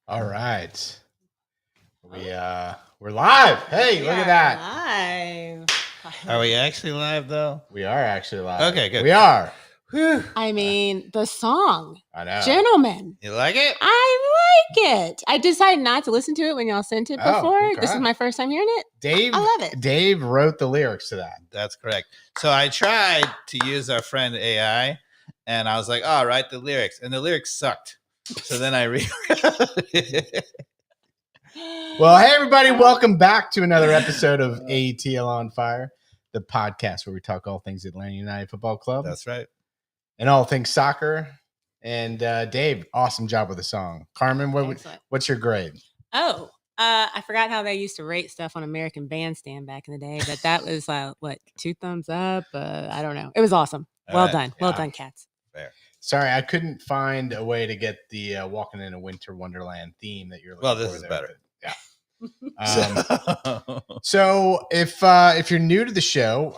All right. We're live. Hey, look at that. Live. Are we actually live though? We are actually live. Okay, good. We are. Whew. I mean, the song. I know. Gentlemen. You like it? I like it. I decided not to listen to it when y'all sent it before. Okay. This is my first time hearing it. Dave, I love it. Dave wrote the lyrics to that. That's correct. So I tried to use our friend AI, and I was like, "Oh, write the lyrics," and the lyrics sucked. So then I Well, hey everybody, welcome back to another episode of ATL on Fire, the podcast where we talk all things Atlanta United Football Club. That's right. And all things soccer. And Dave, awesome job with the song. Carmen, what's your grade? Oh, I forgot how they used to rate stuff on American Bandstand back in the day, but that was 2 thumbs up. I don't know. It was awesome. Well done. Well done, cats. Fair. Sorry, I couldn't find a way to get the Walking in a Winter Wonderland theme that you're looking for. Well, this is better. Yeah. So if you're new to the show,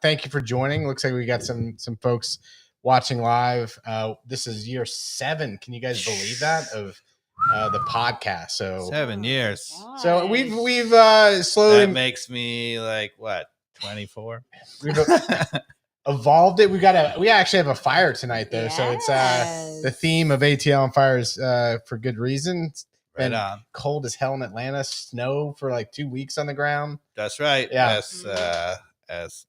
thank you for joining. Looks like we got some folks watching live. This is year 7. Can you guys believe that of the podcast? So 7 years. So we've slowly. That makes me like what, 24? We've evolved it. We actually have a fire tonight though. Yes. So it's the theme of ATL on Fire is for good reason. It's been cold as hell in Atlanta, snow for like 2 weeks on the ground. That's right. Yeah. As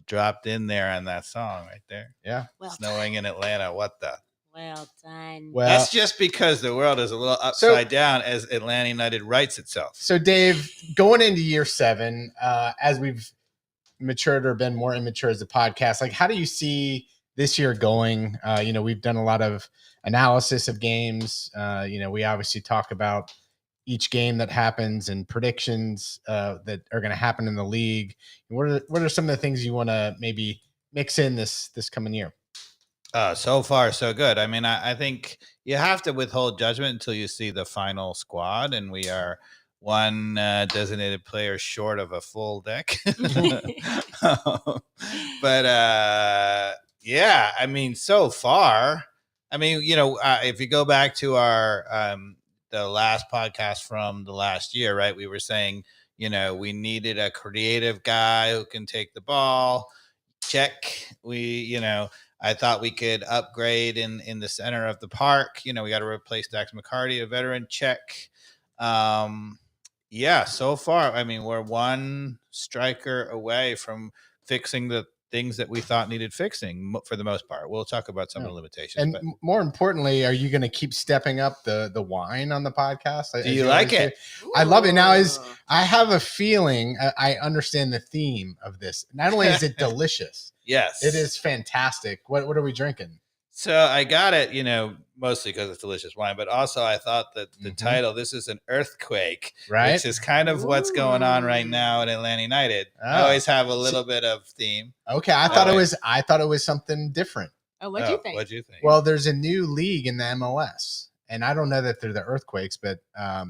dropped in there on that song right there. Yeah. Well snowing in Atlanta. What the? Well done. Well, that's just because the world is a little upside down as Atlanta United writes itself. So Dave, going into year 7, as we've matured or been more immature as a podcast, like how do you see this year going? We've done a lot of analysis of games. We obviously talk about each game that happens and predictions that are going to happen in the league. What are some of the things you want to maybe mix in this coming year? So far, so good. I mean, I think you have to withhold judgment until you see the final squad, and we are one designated player short of a full deck. But yeah, I mean, so far, I mean, if you go back to our the last podcast from the last year, right? We were saying, we needed a creative guy who can take the ball. Check. I thought we could upgrade in the center of the park. We got to replace Dax McCarty, a veteran. Check. Yeah, so far, I mean, we're one striker away from fixing the things that we thought needed fixing for the most part. We'll talk about some of the limitations. And more importantly, are you going to keep stepping up the wine on the podcast? Do you like it? I love it. Now I have a feeling I understand the theme of this. Not only is it delicious, yes, it is fantastic. What are we drinking? So I got it, mostly because it's delicious wine, but also I thought that the title, this is an earthquake, right? Which is kind of what's going on right now at Atlanta United. I always have a little bit of theme. Okay, I thought it was something different. Oh, what'd you think? What'd you think? Well, there's a new league in the MLS, and I don't know that they're the Earthquakes, but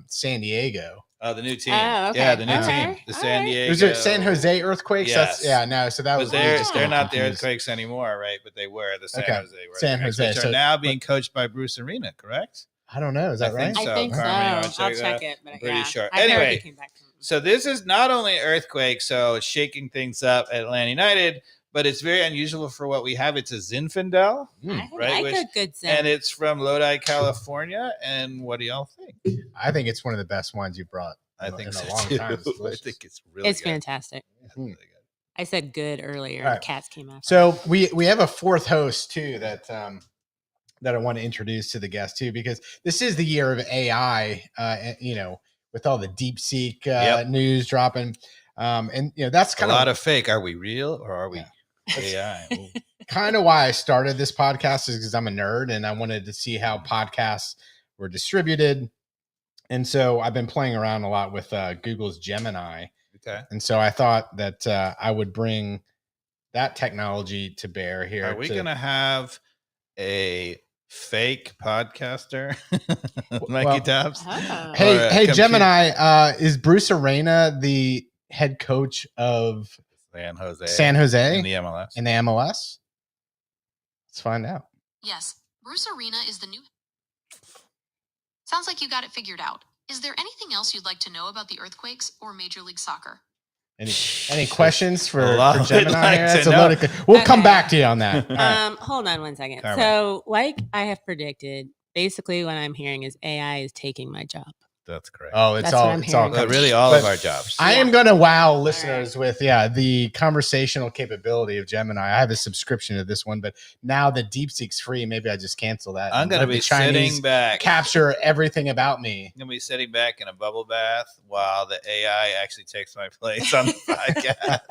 San Diego. Oh, the new team. Oh, okay. Yeah, the new team. The San Diego. Was it San Jose Earthquakes? Yes. So that was. They're not the Earthquakes anymore, right? But they were the San Jose. San Jose, which are now being coached by Bruce Arena, correct? I don't know. Is that right? I think so. I'll check it. But I'm pretty sure. I anyway, came back to him. So this is not only earthquake, so it's shaking things up at Atlanta United, but it's very unusual for what we have. It's a Zinfandel, right? Like a good Zin. And it's from Lodi, California. And what do y'all think? I think it's one of the best wines you brought. I think so in a long too. time. I think it's really good. Fantastic. It's really good. I said good earlier. Right. And cats came out. So we have a fourth host too that I want to introduce to the guest too, because this is the year of AI. With all the DeepSeek news dropping, and that's kind of a lot of fake. Are we real or are we AI? Kind of why I started this podcast is because I'm a nerd and I wanted to see how podcasts were distributed. And so I've been playing around a lot with Google's Gemini. Okay. And so I thought that I would bring that technology to bear here. Are we going to have a fake podcaster? Mikey Tops? Hey, Gemini, is Bruce Arena the head coach of San Jose in the MLS? In the MLS? Let's find out. Yes, Bruce Arena is the new. Sounds like you got it figured out. Is there anything else you'd like to know about the Earthquakes or Major League Soccer? Any questions for Gemini here? like That's to a load know. We'll come Okay. back to you on that. Hold on one second. Carmen. So, like I have predicted, basically what I'm hearing is AI is taking my job. That's correct. Oh, it's That's all what I'm it's all hearing. Well, coming. really all But of our jobs. I Yeah. am going to wow listeners with the conversational capability of Gemini. I have a subscription to this one, but now the DeepSeek's free. Maybe I just cancel that. I'm and going to let be the Chinese sitting back. capture everything about me. I'm going to be sitting back in a bubble bath while the AI actually takes my place on the podcast.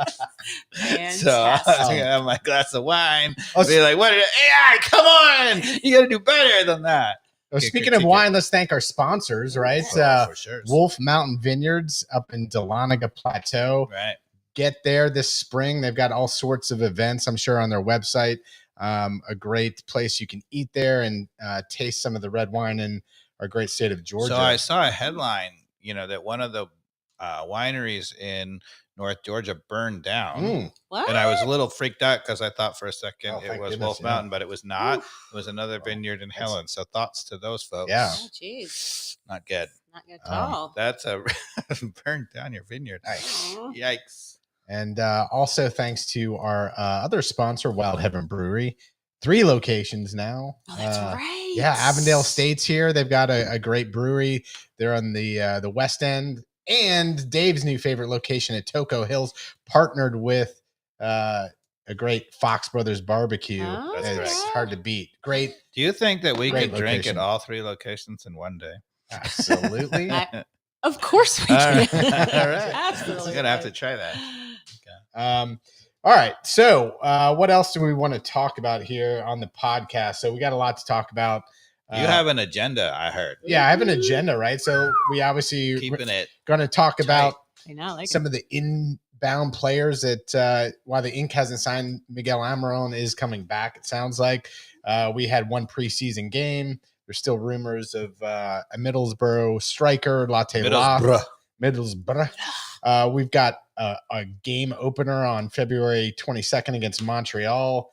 So I'm Fantastic. going to have my glass of wine. Oh, Be like, what did AI? Come on. You got to do better than that. Well, Okay, speaking of critique wine, it. let's thank our sponsors, right? For sure. Wolf Mountain Vineyards up in Dahlonega Plateau. Right. Get there this spring. They've got all sorts of events, I'm sure, on their website. A great place you can eat there and taste some of the red wine in our great state of Georgia. So I saw a headline, that one of the wineries in North Georgia burned down. Mm. What? And I was a little freaked out because I thought for a second Oh, it thank was goodness, Wolf yeah. Mountain, but it was not. Oof. It was another vineyard in that's- Helen. So thoughts to those folks. Yeah. Oh, jeez. Not good. Not good at all. That's a burned down your vineyard. Aw. Yikes. And also thanks to our other sponsor, Wild Heaven Brewery. 3 locations now. Oh, that's right. Yeah, Avondale State's here. They've got a great brewery. They're on the West End. And Dave's new favorite location at Toco Hills, partnered with a great Fox Brothers barbecue. Oh, That's It's correct. hard to beat. Great. Do you think that we Great could drink location. at all 3 locations in one day? Absolutely. Of course we All can. right. All right. Absolutely. We're going to have to try that. All right. So what else do we want to talk about here on the podcast? So we got a lot to talk about. You have an agenda, I heard. Yeah, I have an agenda, right? So we obviously Keeping it. going to talk about I know, like some of the inbound players that while the Ink hasn't signed, Miguel Almrion is coming back. It sounds like we had one preseason game. There's still rumors of a Middlesbourogh striker, Latte Lath. Middlesbrough. We've got a game opener on February 22nd against Montreal.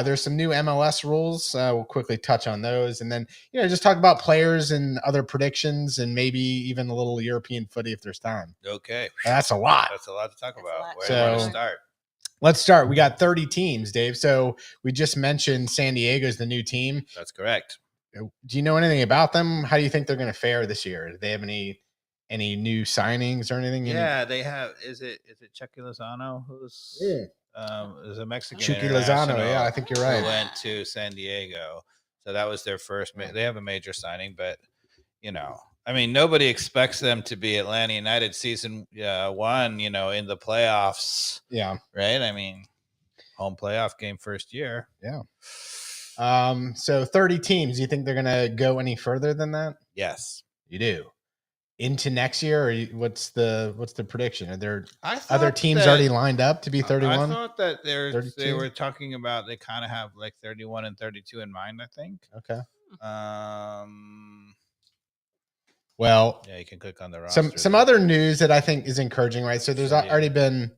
There's some new MLS rules. We'll quickly touch on those. And then, just talk about players and other predictions and maybe even a little European footy if there's time. Okay. That's a lot. That's a lot to talk That's a about. lot. Where do you want So- to start? Let's start. We got 30 teams, Dave. So we just mentioned San Diego's the new team. That's correct. Do you know anything about them? How do you think they're going to fare this year? Do they have any new signings or anything? Yeah, they have. Is it Chucky Lozano who's is a Mexican? Chucky Lozano. Yeah, I think you're Who right. went to San Diego, so that was their first. They have a major signing, but I mean, nobody expects them to be Atlanta United season 1. In the playoffs, Yeah. right? I mean, home playoff game first year. Yeah. So 30 teams. Do you think they're going to go any further than that? Yes, You do. Into next year, or what's the prediction? Are there I other thought teams that- already lined up to be 31? I thought that they 32? were talking about they kind of have like 31 and 32 in mind. I think. Okay. Um. Well, Yeah, you can click on the roster. some other news that I think is encouraging, right? So there's already been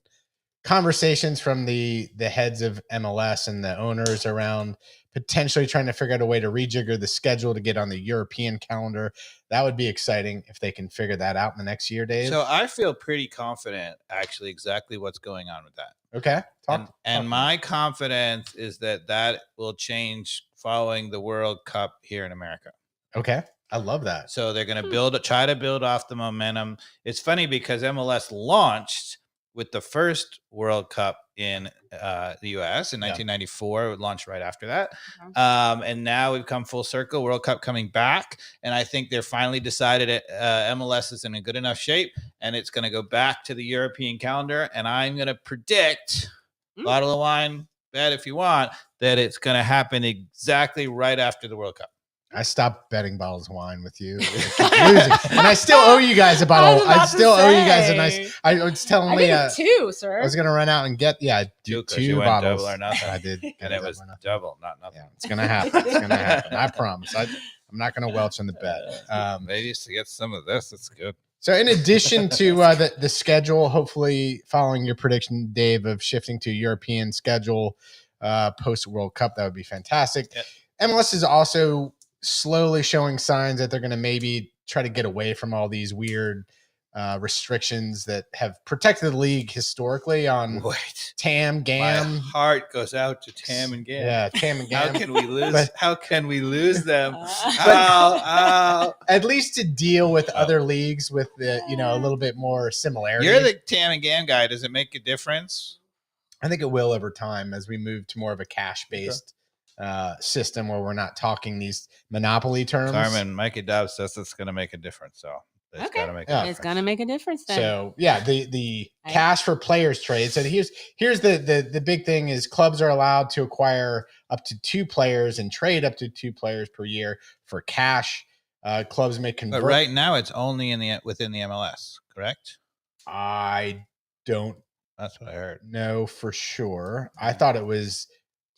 conversations from the heads of MLS and the owners around potentially trying to figure out a way to rejigger the schedule to get on the European calendar. That would be exciting if they can figure that out in the next year, Dave. So I feel pretty confident, actually, exactly what's going on with that. Okay. And my confidence is that will change following the World Cup here in America. Okay. I love that. So they're going to try to build off the momentum. It's funny because MLS launched with the first World Cup in the U.S. in 1994. It launched right after that. And now we've come full circle, World Cup coming back. And I think they're finally decided MLS is in a good enough shape and it's going to go back to the European calendar. And I'm going to predict, bottle of wine, bet if you want, that it's going to happen exactly right after the World Cup. I stopped betting bottles of wine with you. And I still owe you guys a bottle. I still owe you guys a nice. I was telling Leah. two, sir. I was going to run out and get, Two two went bottles. double or nothing. I did. And it was double, not nothing. Yeah, it's going to happen. It's going to happen. I promise. I'm not going to welch on the bet. Maybe to get some of this. That's good. So in addition to the schedule, hopefully following your prediction, Dave, of shifting to European schedule, post World Cup. That would be fantastic. Yep. MLS is also slowly showing signs that they're going to maybe try to get away from all these weird restrictions that have protected the league historically on Wait. TAM, GAM. My heart goes out to Tam and Gam. Yeah, TAM and How GAM. can we lose? But- how can we lose them? But- At least to deal with other leagues with the, a little bit more similarity. You're the Tam and Gam guy. Does it make a difference? I think it will over time as we move to more of a cash-based system where we're not talking these monopoly terms. Carmen, Mikey Dobbs says it's going to make a difference. So it's Okay. got to make a Yeah. difference. It's gonna make a difference then. So yeah, the cash for players trade. So here's the big thing is clubs are allowed to acquire up to 2 players and trade up to 2 players per year for cash. Clubs may convert. But right now, it's only within the MLS, correct? I don't That's what I heard. know for sure. I thought it was.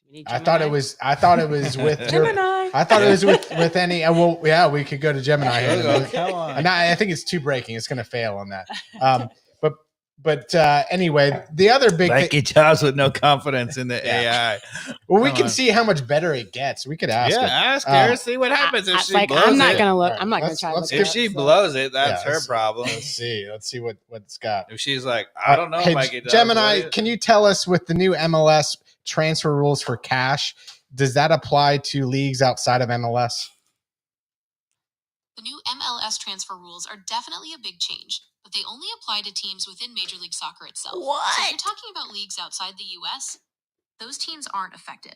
We need I thought it Gemini. was with. Gemini. I thought it was with any. Well, yeah, we could go to Gemini here. in a minute. Come on. And I think it's too breaking. It's going to fail on that. But anyway, the other big thing. Mikey Dobbs with no confidence in the Yeah. AI. Well, we Come can on. see how much better it gets. We could ask Yeah, her. ask her. See what happens if she blows I'm not it. gonna look. All right, I'm not gonna let's- try. to let's look If it she up, so. blows it, that's Yeah, her let's- problem. Let's see. Let's see what it's got. If she's like, I don't know, Hey, Mikey Dobbs. Gemini, what can you tell us with the new MLS transfer rules for cash? Does that apply to leagues outside of MLS? The new MLS transfer rules are definitely a big change, but they only apply to teams within Major League Soccer itself. So if What? you're talking about leagues outside the US, those teams aren't affected.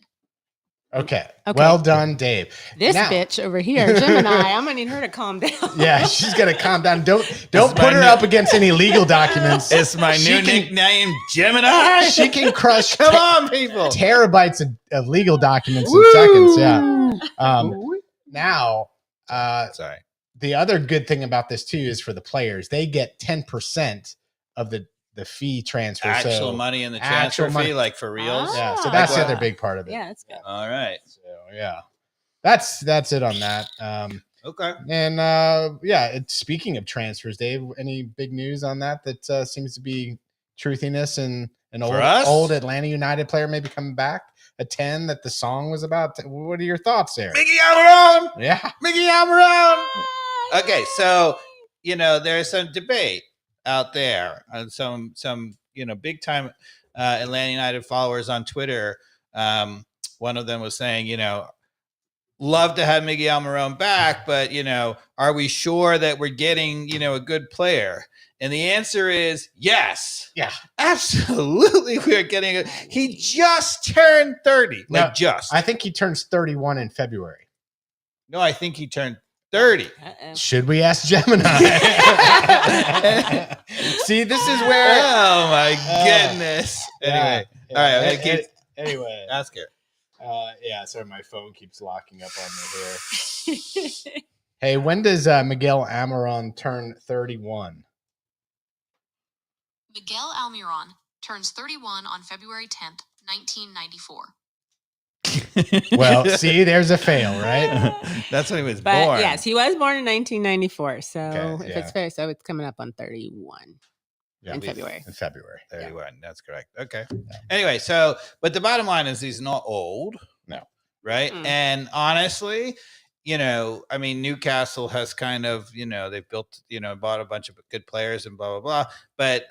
Okay. Okay. Well done, Dave. This Now- bitch over here, Gemini. I'm gonna need her to calm down. Yeah, she's gonna calm down. Don't my put her new- up against any legal documents. It's my She new can- nickname, Gemini. She can crush Come on, people. terabytes of legal documents in seconds. Yeah. Now, Sorry. the other good thing about this too is for the players, they get 10% of the fee transfer. Actual so, money in the actual transfer money. fee, like for reals. Yeah, so Ah. that's the Like other what? big part of it. Yeah, that's good. All right. So yeah, that's it on that. Okay. And speaking of transfers, Dave, any big news on that seems to be truthiness and an For us? old Atlanta United player maybe coming back, a 10 that the song was about. What are your thoughts there? Mickey Almiron. Yeah. Mickey Almiron. Okay, so there's some debate out there on some big time Atlanta United followers on Twitter. One of them was saying, love to have Miguel Almiron back, but are we sure that we're getting a good player? And the answer is yes. Yeah. Absolutely, we are getting it. He just turned 30. No, just. I think he turns 31 in February. No, I think he turned 30. Uh-oh. Should we ask Gemini? See, this is where. Oh my goodness. Anyway, all right, I'm gonna keep Anyway, ask her. sorry, my phone keeps locking up on me here. Hey, when does Miguel Almiron turn 31? Miguel Almiron turns 31 on February 10th, 1994. Well, see, there's a fail, right? That's when he was But born. yes, he was born in 1994. So Okay, if yeah. it's fair, so it's coming up on 31 in February. In February. 31. That's correct. Okay. Anyway, but the bottom line is he's not old. No. Right. Mm. And honestly, Newcastle has kind of, they've built, bought a bunch of good players and blah, blah, blah. But,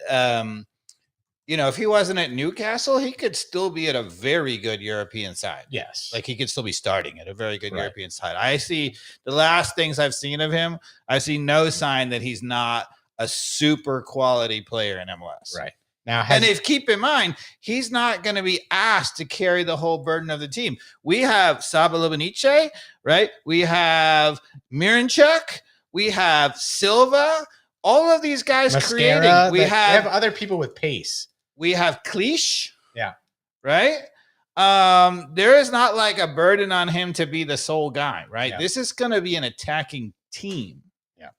if he wasn't at Newcastle, he could still be at a very good European side. Yes. Like he could still be starting at a very good Right. European side. I see the last things I've seen of him, I see no sign that he's not a super quality player in MLS. Right. Now, And if keep in mind, he's not going to be asked to carry the whole burden of the team. We have Saba Lubenice, right? We have Miranchuk. We have Silva. All of these guys creating. We they have other people with pace. we have Cleach. Yeah. Right. There is not like a burden on him to be the sole guy, right? Yeah. This is going to be an attacking team. Yeah.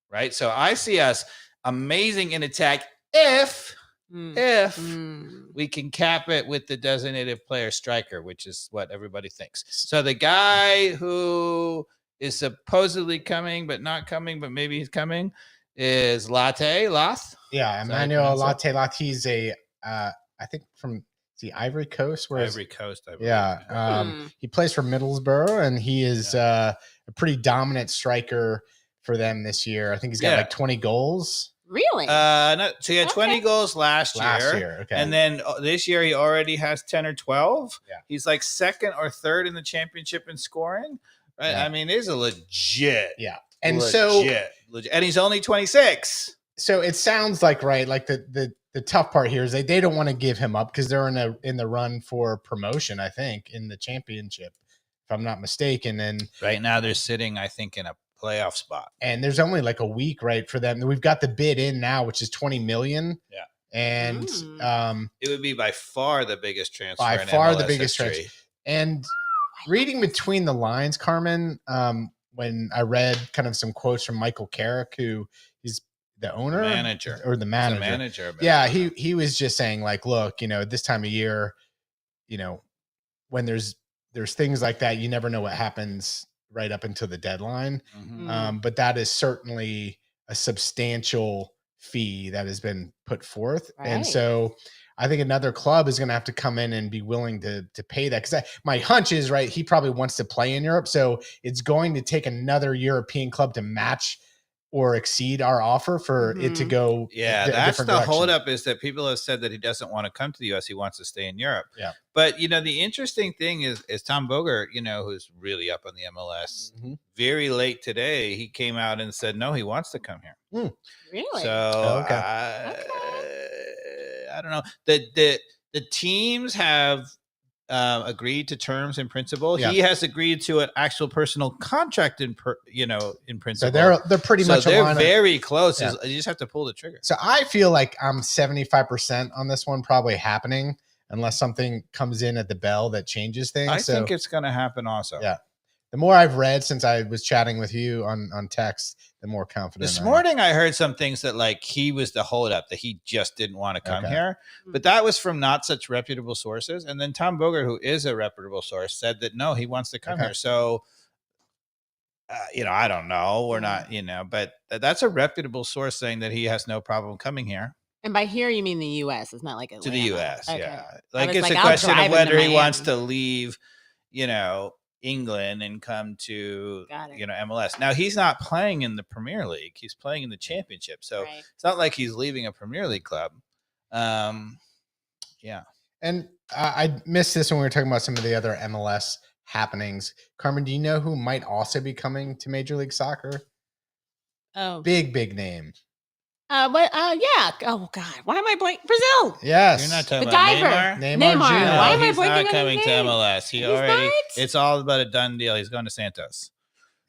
Right. So I see us amazing in attack if we can cap it with the designated player striker, which is what everybody thinks. So the guy who is supposedly coming, but not coming, but maybe he's coming, is Latte Lath. Yeah, Is that how you Emmanuel pronounce Latte Lath. He's I think from the Ivory Coast? Where Ivory Coast, I believe. Yeah. He plays for Middlesbourogh, and he is a pretty dominant striker for them this year. I think he's got like 20 goals. Really? No, so he had 20 goals last year. Okay. And then this year he already has 10 or 12. Yeah. He's like second or third in the championship in scoring. Right? Yeah. I mean, he's a legit. Yeah. And legit. And he's only 26. So it sounds like, right, like the tough part here is they don't want to give him up because they're in the run for promotion, I think, in the championship, if I'm not mistaken. And right now they're sitting, I think, in a playoff spot. And there's only like a week, right, for them. We've got the bid in now, which is 20 million. Yeah. And it would be by far the biggest transfer. By in far MLS the biggest history. transfer. And reading between the lines, Carmen, when I read kind of some quotes from Michael Carrick, who is the owner, the manager. Yeah, he was just saying, like, look, this time of year, when there's things like that, you never know what happens right up until the deadline. Mm-hmm. But that is certainly a substantial fee that has been put forth. Right. And so I think another club is going to have to come in and be willing to pay that. Because my hunch is, right, he probably wants to play in Europe. So it's going to take another European club to match or exceed our offer for it to go. Yeah, that's the holdup, is that people have said that he doesn't want to come to the US. He wants to stay in Europe. Yeah. But, the interesting thing is Tom Bogert, who's really up on the MLS, very late today, he came out and said, no, he wants to come here. Really? So I don't know. The teams have agreed to terms in principle. Yeah. He has agreed to an actual personal contract in principle. So they're pretty much they're very close. Yeah. You just have to pull the trigger. So I feel like I'm 75% on this one probably happening, unless something comes in at the bell that changes things. I think it's going to happen also. Yeah. The more I've read since I was chatting with you on text, the more confident. This morning I heard some things that like he was the holdup, that he just didn't want to come here. But that was from not such reputable sources. And then Tom Bogert, who is a reputable source, said that no, he wants to come here. So, I don't know. We're not, but that's a reputable source saying that he has no problem coming here. And by here, you mean the U.S. It's not like Atlanta. To the U.S., okay. yeah. Like it's a question of whether he wants to leave, England and come to MLS. Now he's not playing in the Premier League; he's playing in the Championship. So it's not like he's leaving a Premier League club. Yeah. And I missed this when we were talking about some of the other MLS happenings. Carmen, do you know who might also be coming to Major League Soccer? Oh, big name. Yeah. Oh God, why am I blanking? Brazil. Yes. You're not talking the about diver. Neymar. Jr. Why am I he's blanking not coming to MLS. He already. It's all about a done deal. He's going to Santos.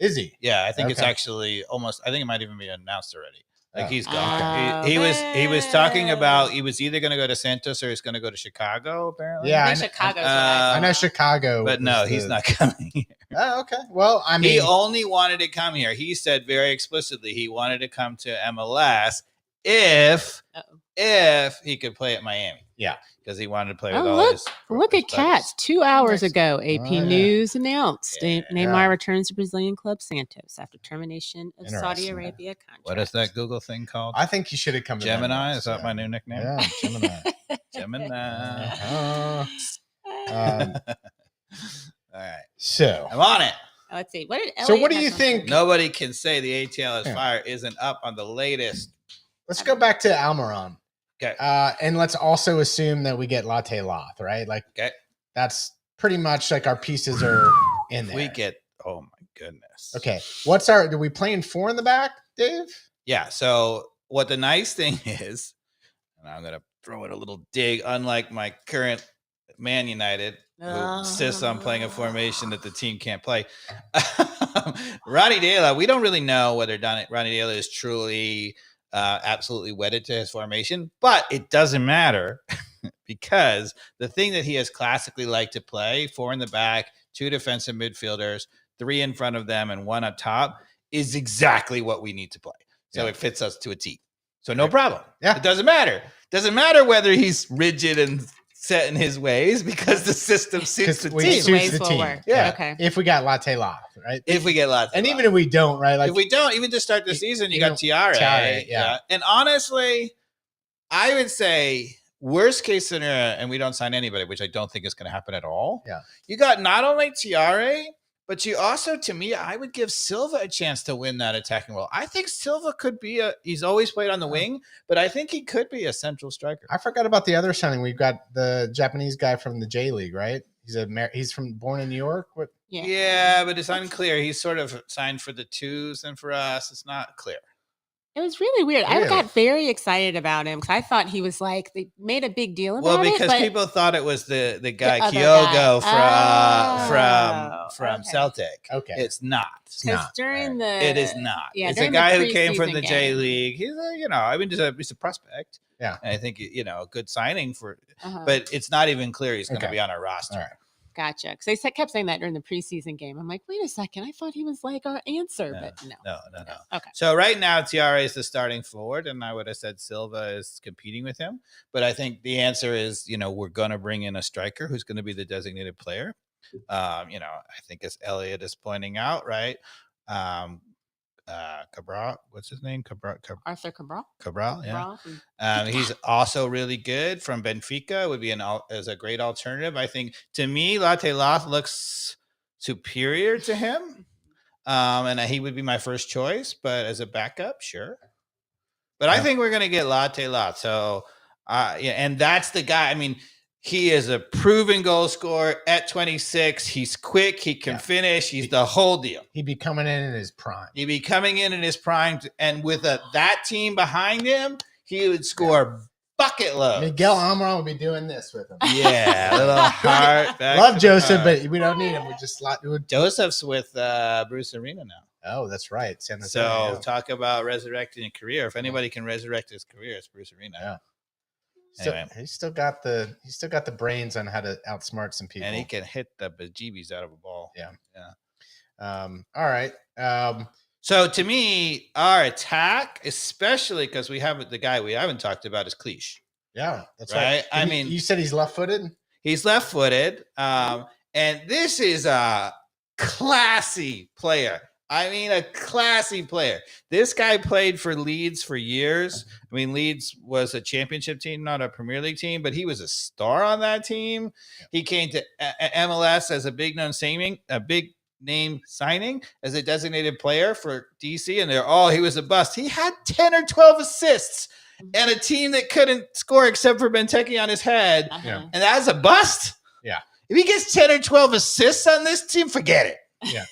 Is he? Yeah, I think it's actually almost. I think it might even be announced already. Like he's gone. He was talking about he was either going to go to Santos or he's going to go to Chicago. Apparently, yeah, Chicago. I know Chicago, but no, he's not coming here. Oh, okay. Well, I mean, he only wanted to come here. He said very explicitly he wanted to come to MLS if he could play at Miami. Yeah, because he wanted to play with all his. Look at Cats. 2 hours ago, AP Oh, yeah. News announced Neymar Yeah. returns to Brazilian club Santos after termination of Saudi Interesting. Arabia contract. What is that Google thing called? I think he should have come to Gemini? MLS, Is that my new nickname? Yeah, Gemini. Gemini. Um, All right. so I'm on it. Let's see. What did So Elliot what do have you on think- there? Nobody can say the ATL is Yeah. fire isn't up on the latest. let's go back to Almiron. Okay. And let's also assume that we get Latte Lath, right? Like, Okay. that's pretty much like our pieces are in there. We get, oh my goodness. Okay. Do we playing 4 in the back, Dave? Yeah. So what the nice thing is, and I'm going to throw it a little dig, unlike my current Man United, who insists on playing a formation that the team can't play. Ronnie De La, we don't really know whether Ronnie De La is truly absolutely wedded to his formation, but it doesn't matter because the thing that he has classically liked to play, 4 in the back, 2 defensive midfielders, 3 in front of them and 1 up top, is exactly what we need to play. So it fits us to a T. So no problem. Yeah. It doesn't matter. Doesn't matter whether he's rigid and set in his ways because the system suits the team. Suits the team. Work. Yeah. Okay. If we got Latte Lath, right? If we get lots, And even if we don't, right? Like, if we don't, even to start the season, you got Tiare, Tiare. yeah. And honestly, I would say worst case scenario, and we don't sign anybody, which I don't think is going to happen at all. Yeah. You got not only Tiare, but you also, to me, I would give Silva a chance to win that attacking role. I think Silva could be he's always played on the wing, but I think he could be a central striker. I forgot about the other signing. We've got the Japanese guy from the J League, right? He's born in New York. What? Yeah, but it's unclear. He's sort of signed for the twos, and for us, it's not clear. It was really weird. Really? I got very excited about him because I thought he was like, they made a big deal about it. Well, because but people thought it was the guy other Kyogo guy. from Okay. Celtic. Okay. It's not. Because during the It is not. Yeah, it's a during the guy who came from preseason the J game. League. He's he's a prospect. Yeah. And I think a good signing for, Uh-huh. but it's not even clear he's going to Okay. be on our roster. All right. Gotcha. Because they kept saying that during the preseason game. I'm like, wait a second. I thought he was like our answer, No, but no. No. Okay. So right now, Tiare is the starting forward, and I would have said Silva is competing with him. But I think the answer is, we're going to bring in a striker who's going to be the designated player. I think as Elliot is pointing out, right? Cabral, what's his name? Arthur Cabral. Cabral, yeah. Cabral. He's also really good from Benfica. Would be as a great alternative. I think to me, Latte Lath looks superior to him, and he would be my first choice. But as a backup, sure. But I think we're gonna get Latte Lath. So, and that's the guy. I mean, he is a proven goal scorer at 26. He's quick. He can finish. He's the whole deal. He'd be coming in his prime. He'd be coming in his prime, and with that team behind him, he would score bucket loads. Miguel Almrion would be doing this with him. Yeah, a little heart. Back Love to the Joseph, heart. but we don't need him. We just Joseph's with Bruce Arena now. Oh, that's right. San So Antonio. talk about resurrecting a career. If anybody can resurrect his career, it's Bruce Arena. Yeah. Anyway. He's still got the brains on how to outsmart some people. And he can hit the bejeebies out of a ball. Yeah. Yeah. All right. So to me, our attack, especially because we have the guy we haven't talked about is Cleach. Yeah, that's Right? right. I mean, you said he's left-footed. He's left-footed. And this is a classy player. I mean, a classy player. This guy played for Leeds for years. I mean, Leeds was a championship team, not a Premier League team, but he was a star on that team. Yeah. He came to MLS as a big name signing as a designated player for DC, and he was a bust. He had 10 or 12 assists and a team that couldn't score except for Benteke on his head. Uh-huh. And that's a bust. Yeah. If he gets 10 or 12 assists on this team, forget it. Yeah.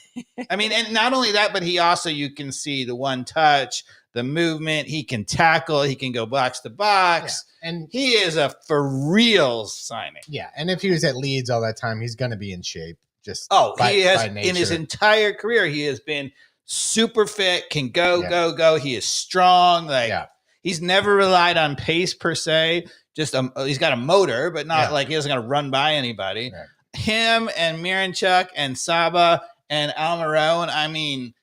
I mean, and not only that, but he also, you can see the one touch, the movement. He can tackle. He can go box to box. Yeah. And he is a for real signing. yeah, and if he was at Leeds all that time, he's going to be in shape. Just He has by in his nature. entire career, he has been super fit, can go. He is strong. He's never relied on pace per se. Just he's got a motor, but not like he doesn't got to run by anybody. Right. Him and Miranchuk and Saba and Almiron. I mean,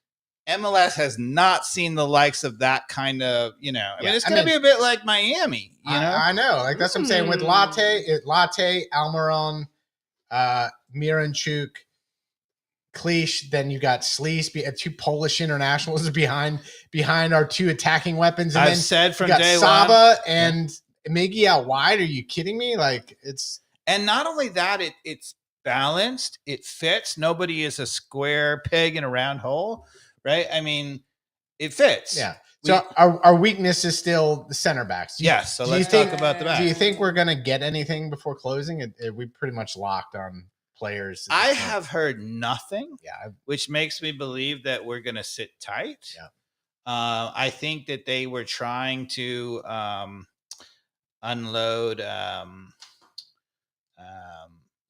MLS has not seen the likes of that kind of, I mean, it's going to be a bit like Miami, I know. Like that's what I'm saying with Latte, Almiron, Miranchuk, Cleach. Then you got Sleece, two Polish internationals behind our two attacking weapons. And I've then said from you got day Saba one. and Miggy out wide. Are you kidding me? Like And not only that, it's balanced. It fits. Nobody is a square peg in a round hole, right? I mean, it fits. yeah. So our weakness is still the center backs. Yes. So do you let's think- talk about the back. Do you think we're gonna get anything before closing? We pretty much locked on players. at I this point. have heard nothing, Yeah. which makes me believe that we're going to sit tight. Yeah. I think that they were trying to unload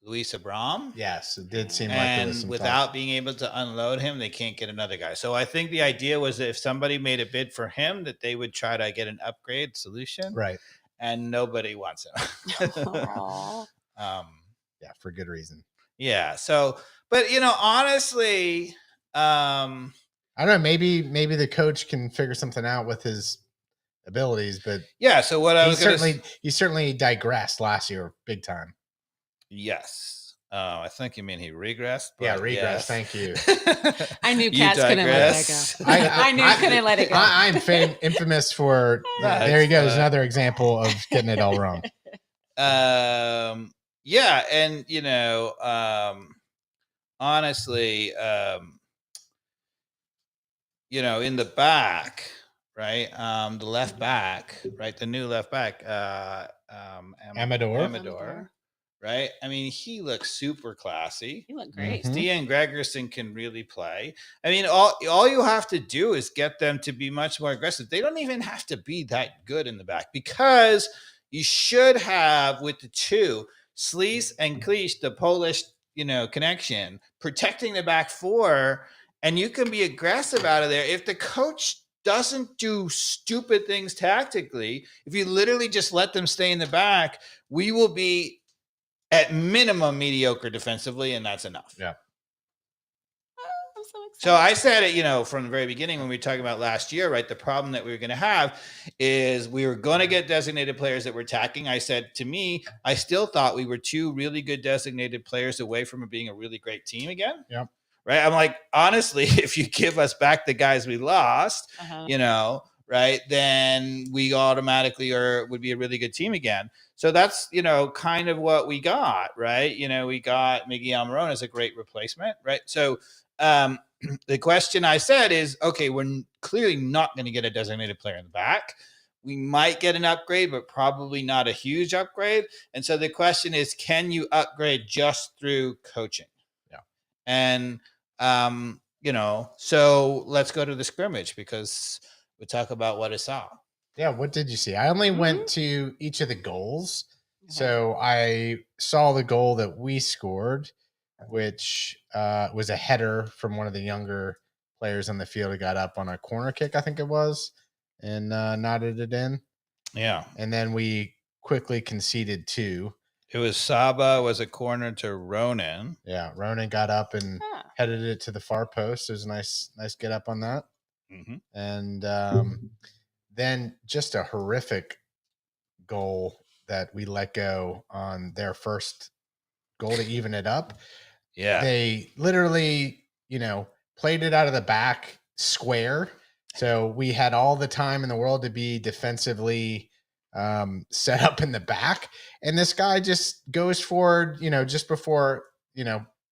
Luis Abram. Yes, it did seem like there was And some without being able to unload him, they can't get another guy. So I think the idea was that if somebody made a bid for him, that they would try to get an upgrade solution. right. And nobody wants him. Aw. Yeah, for good reason. Yeah. So, but honestly, I don't know. Maybe the coach can figure something out with his abilities, but yeah. So what I was going to he certainly digressed last year, big time. Yes. I think you mean he regressed. Yeah, but regress. yes. Thank you. I knew You Cats couldn't let digress. that go. I knew you couldn't let it go. I'm infamous for. That's there you go. There's fine. another example of getting it all wrong. Yeah, and honestly, in the back, right? The left back, right? The new left back, Amador. Right? I mean, he looks super classy. He looked great. Mhm. Stian Gregerson can really play. I mean, all you have to do is get them to be much more aggressive. They don't even have to be that good in the back, because you should have, with the two, Sleece and Cleach, the Polish, connection, protecting the back four, and you can be aggressive out of there. If the coach doesn't do stupid things tactically, if you literally just let them stay in the back, we will be at minimum mediocre defensively, and that's enough. Yeah. I'm so excited. So I said it, from the very beginning when we were talking about last year, right? The problem that we were going to have is we were going to get designated players that were attacking. I said, to me, I still thought we were two really good designated players away from being a really great team again. Yep. Right? I'm like, honestly, if you give us back the guys we lost, right, then we automatically would be a really good team again. So that's, kind of what we got, right? We got Miguel Almrion as a great replacement, right? So the question I said is, okay, we're clearly not going to get a designated player in the back. We might get an upgrade, but probably not a huge upgrade. And so the question is, can you upgrade just through coaching? Yeah. And, so let's go to the scrimmage, because we'll talk about what I saw. Yeah, what did you see? I only went to each of the goals. So I saw the goal that we scored, which was a header from one of the younger players on the field who got up on a corner kick, I think it was, and nodded it in. Yeah. And then we quickly conceded 2. It was Saba was a corner to Ronan. Yeah, Ronan got up and headed it to the far post. It was a nice get up on that. Mm-hmm. And then just a horrific goal that we let go on their first goal to even it up. Yeah. They literally, played it out of the back square. So we had all the time in the world to be defensively set up in the back. And this guy just goes forward, just before,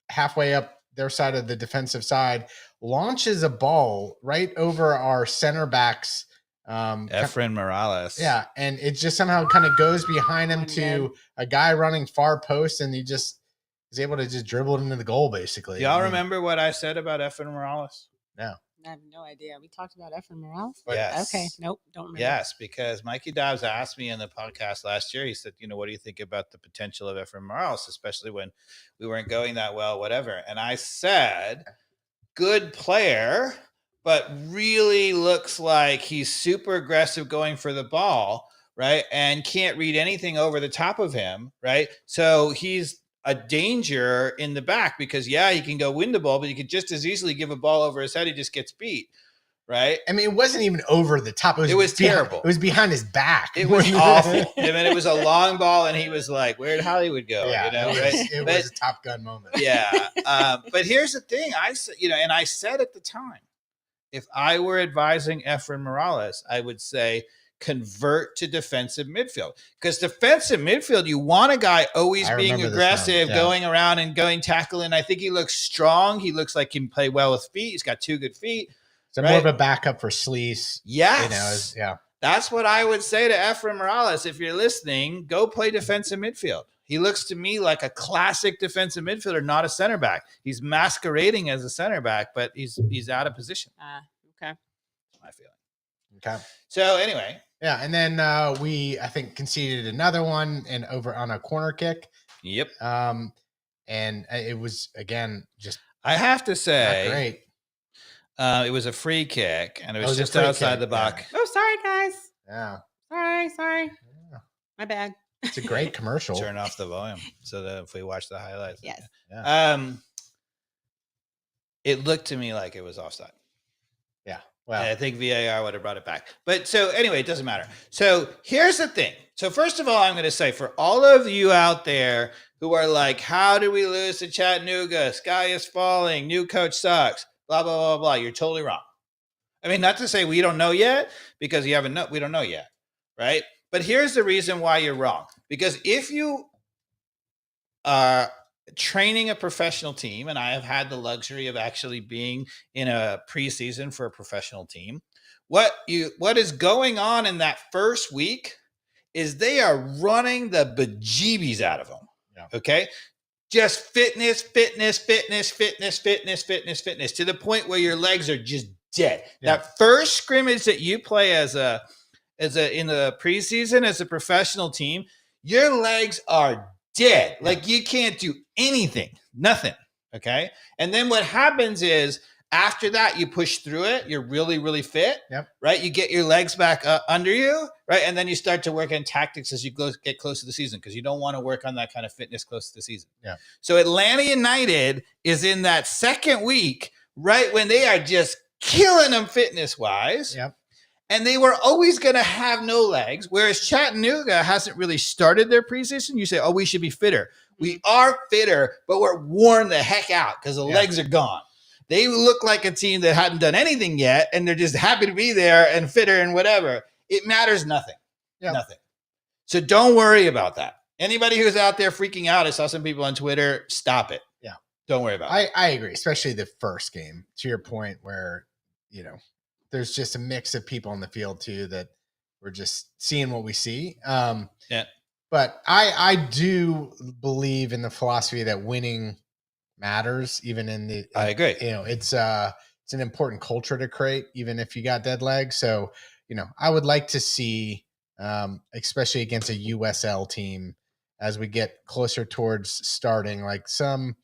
halfway up their side of the defensive side, launches a ball right over our center backs. Efren Morales. Yeah. And it just somehow kind of goes behind him to a guy running far post, and he just is able to just dribble it into the goal, basically. Do y'all remember what I said about Efren Morales? No. I have no idea. We talked about Efren Morales? Yes. Okay. Nope. Don't remember. Yes, because Mikey Dobbs asked me in the podcast last year, he said, what do you think about the potential of Efren Morales, especially when we weren't going that well, whatever. And I said, good player, but really looks like he's super aggressive going for the ball, right? And can't read anything over the top of him, right? So he's a danger in the back, because he can go win the ball, but he could just as easily give a ball over his head. He just gets beat, right? I mean, it wasn't even over the top. It was terrible. It was behind his back. It was awful. I mean, it was a long ball, and he was like, "Where'd Hollywood go?" Yeah, right? It was a Top Gun moment. Yeah, but here's the thing: I said at the time, if I were advising Efren Morales, I would say, convert to defensive midfield, because defensive midfield, you want a guy always being aggressive, going around and going tackling. I think he looks strong. He looks like he can play well with feet. He's got 2 good feet. So more of a backup for Sleece. Yes. That's what I would say to Efren Morales. If you're listening, go play defensive midfield. He looks to me like a classic defensive midfielder, not a center back. He's masquerading as a center back, but he's out of position. Okay. That's my feeling. Okay. So anyway. Yeah, and then we, I think, conceded another one and over on a corner kick. Yep. And it was, again, just I have to say, not great. It was a free kick, and it was just outside the box. Yeah. Oh, sorry, guys. Yeah. Sorry. Yeah. My bad. It's a great commercial. Turn off the volume so that if we watch the highlights. Yes. Yeah. It looked to me like it was offside. Yeah. Well, I think VAR would have brought it back. But so anyway, it doesn't matter. So here's the thing. So first of all, I'm going to say, for all of you out there who are like, how do we lose to Chattanooga? Sky is falling. New coach sucks. Blah, blah, blah, blah. You're totally wrong. I mean, not to say we don't know yet, because we don't know yet. Right. But here's the reason why you're wrong. Because if you are training a professional team, and I have had the luxury of actually being in a preseason for a professional team, what is going on in that first week is they are running the bejeebies out of them. Yeah. Okay. Just fitness to the point where your legs are just dead. Yeah. That first scrimmage that you play in the preseason as a professional team, your legs are dead. Yeah. Like you can't do anything, nothing. Okay. And then what happens is after that, you push through it. You're really, really fit, Yep. right? You get your legs back under you, right? And then you start to work on tactics as you get close to the season because you don't want to work on that kind of fitness close to the season. Yeah. So Atlanta United is in that second week, right when they are just killing them fitness-wise. Yep. And they were always going to have no legs, whereas Chattanooga hasn't really started their preseason. You say, oh, we should be fitter. We are fitter, but we're worn the heck out because the legs are gone. They look like a team that hadn't done anything yet, and they're just happy to be there and fitter and whatever. It matters nothing. Yep. Nothing. So don't worry about that. Anybody who's out there freaking out, I saw some people on Twitter, stop it. Yeah. Don't worry about it. I agree, especially the first game, to your point where, there's just a mix of people on the field too that we're just seeing what we see. Yeah. But I do believe in the philosophy that winning matters, even I agree. It's an important culture to create, even if you got dead legs. So, I would like to see, especially against a USL team, as we get closer towards starting, like some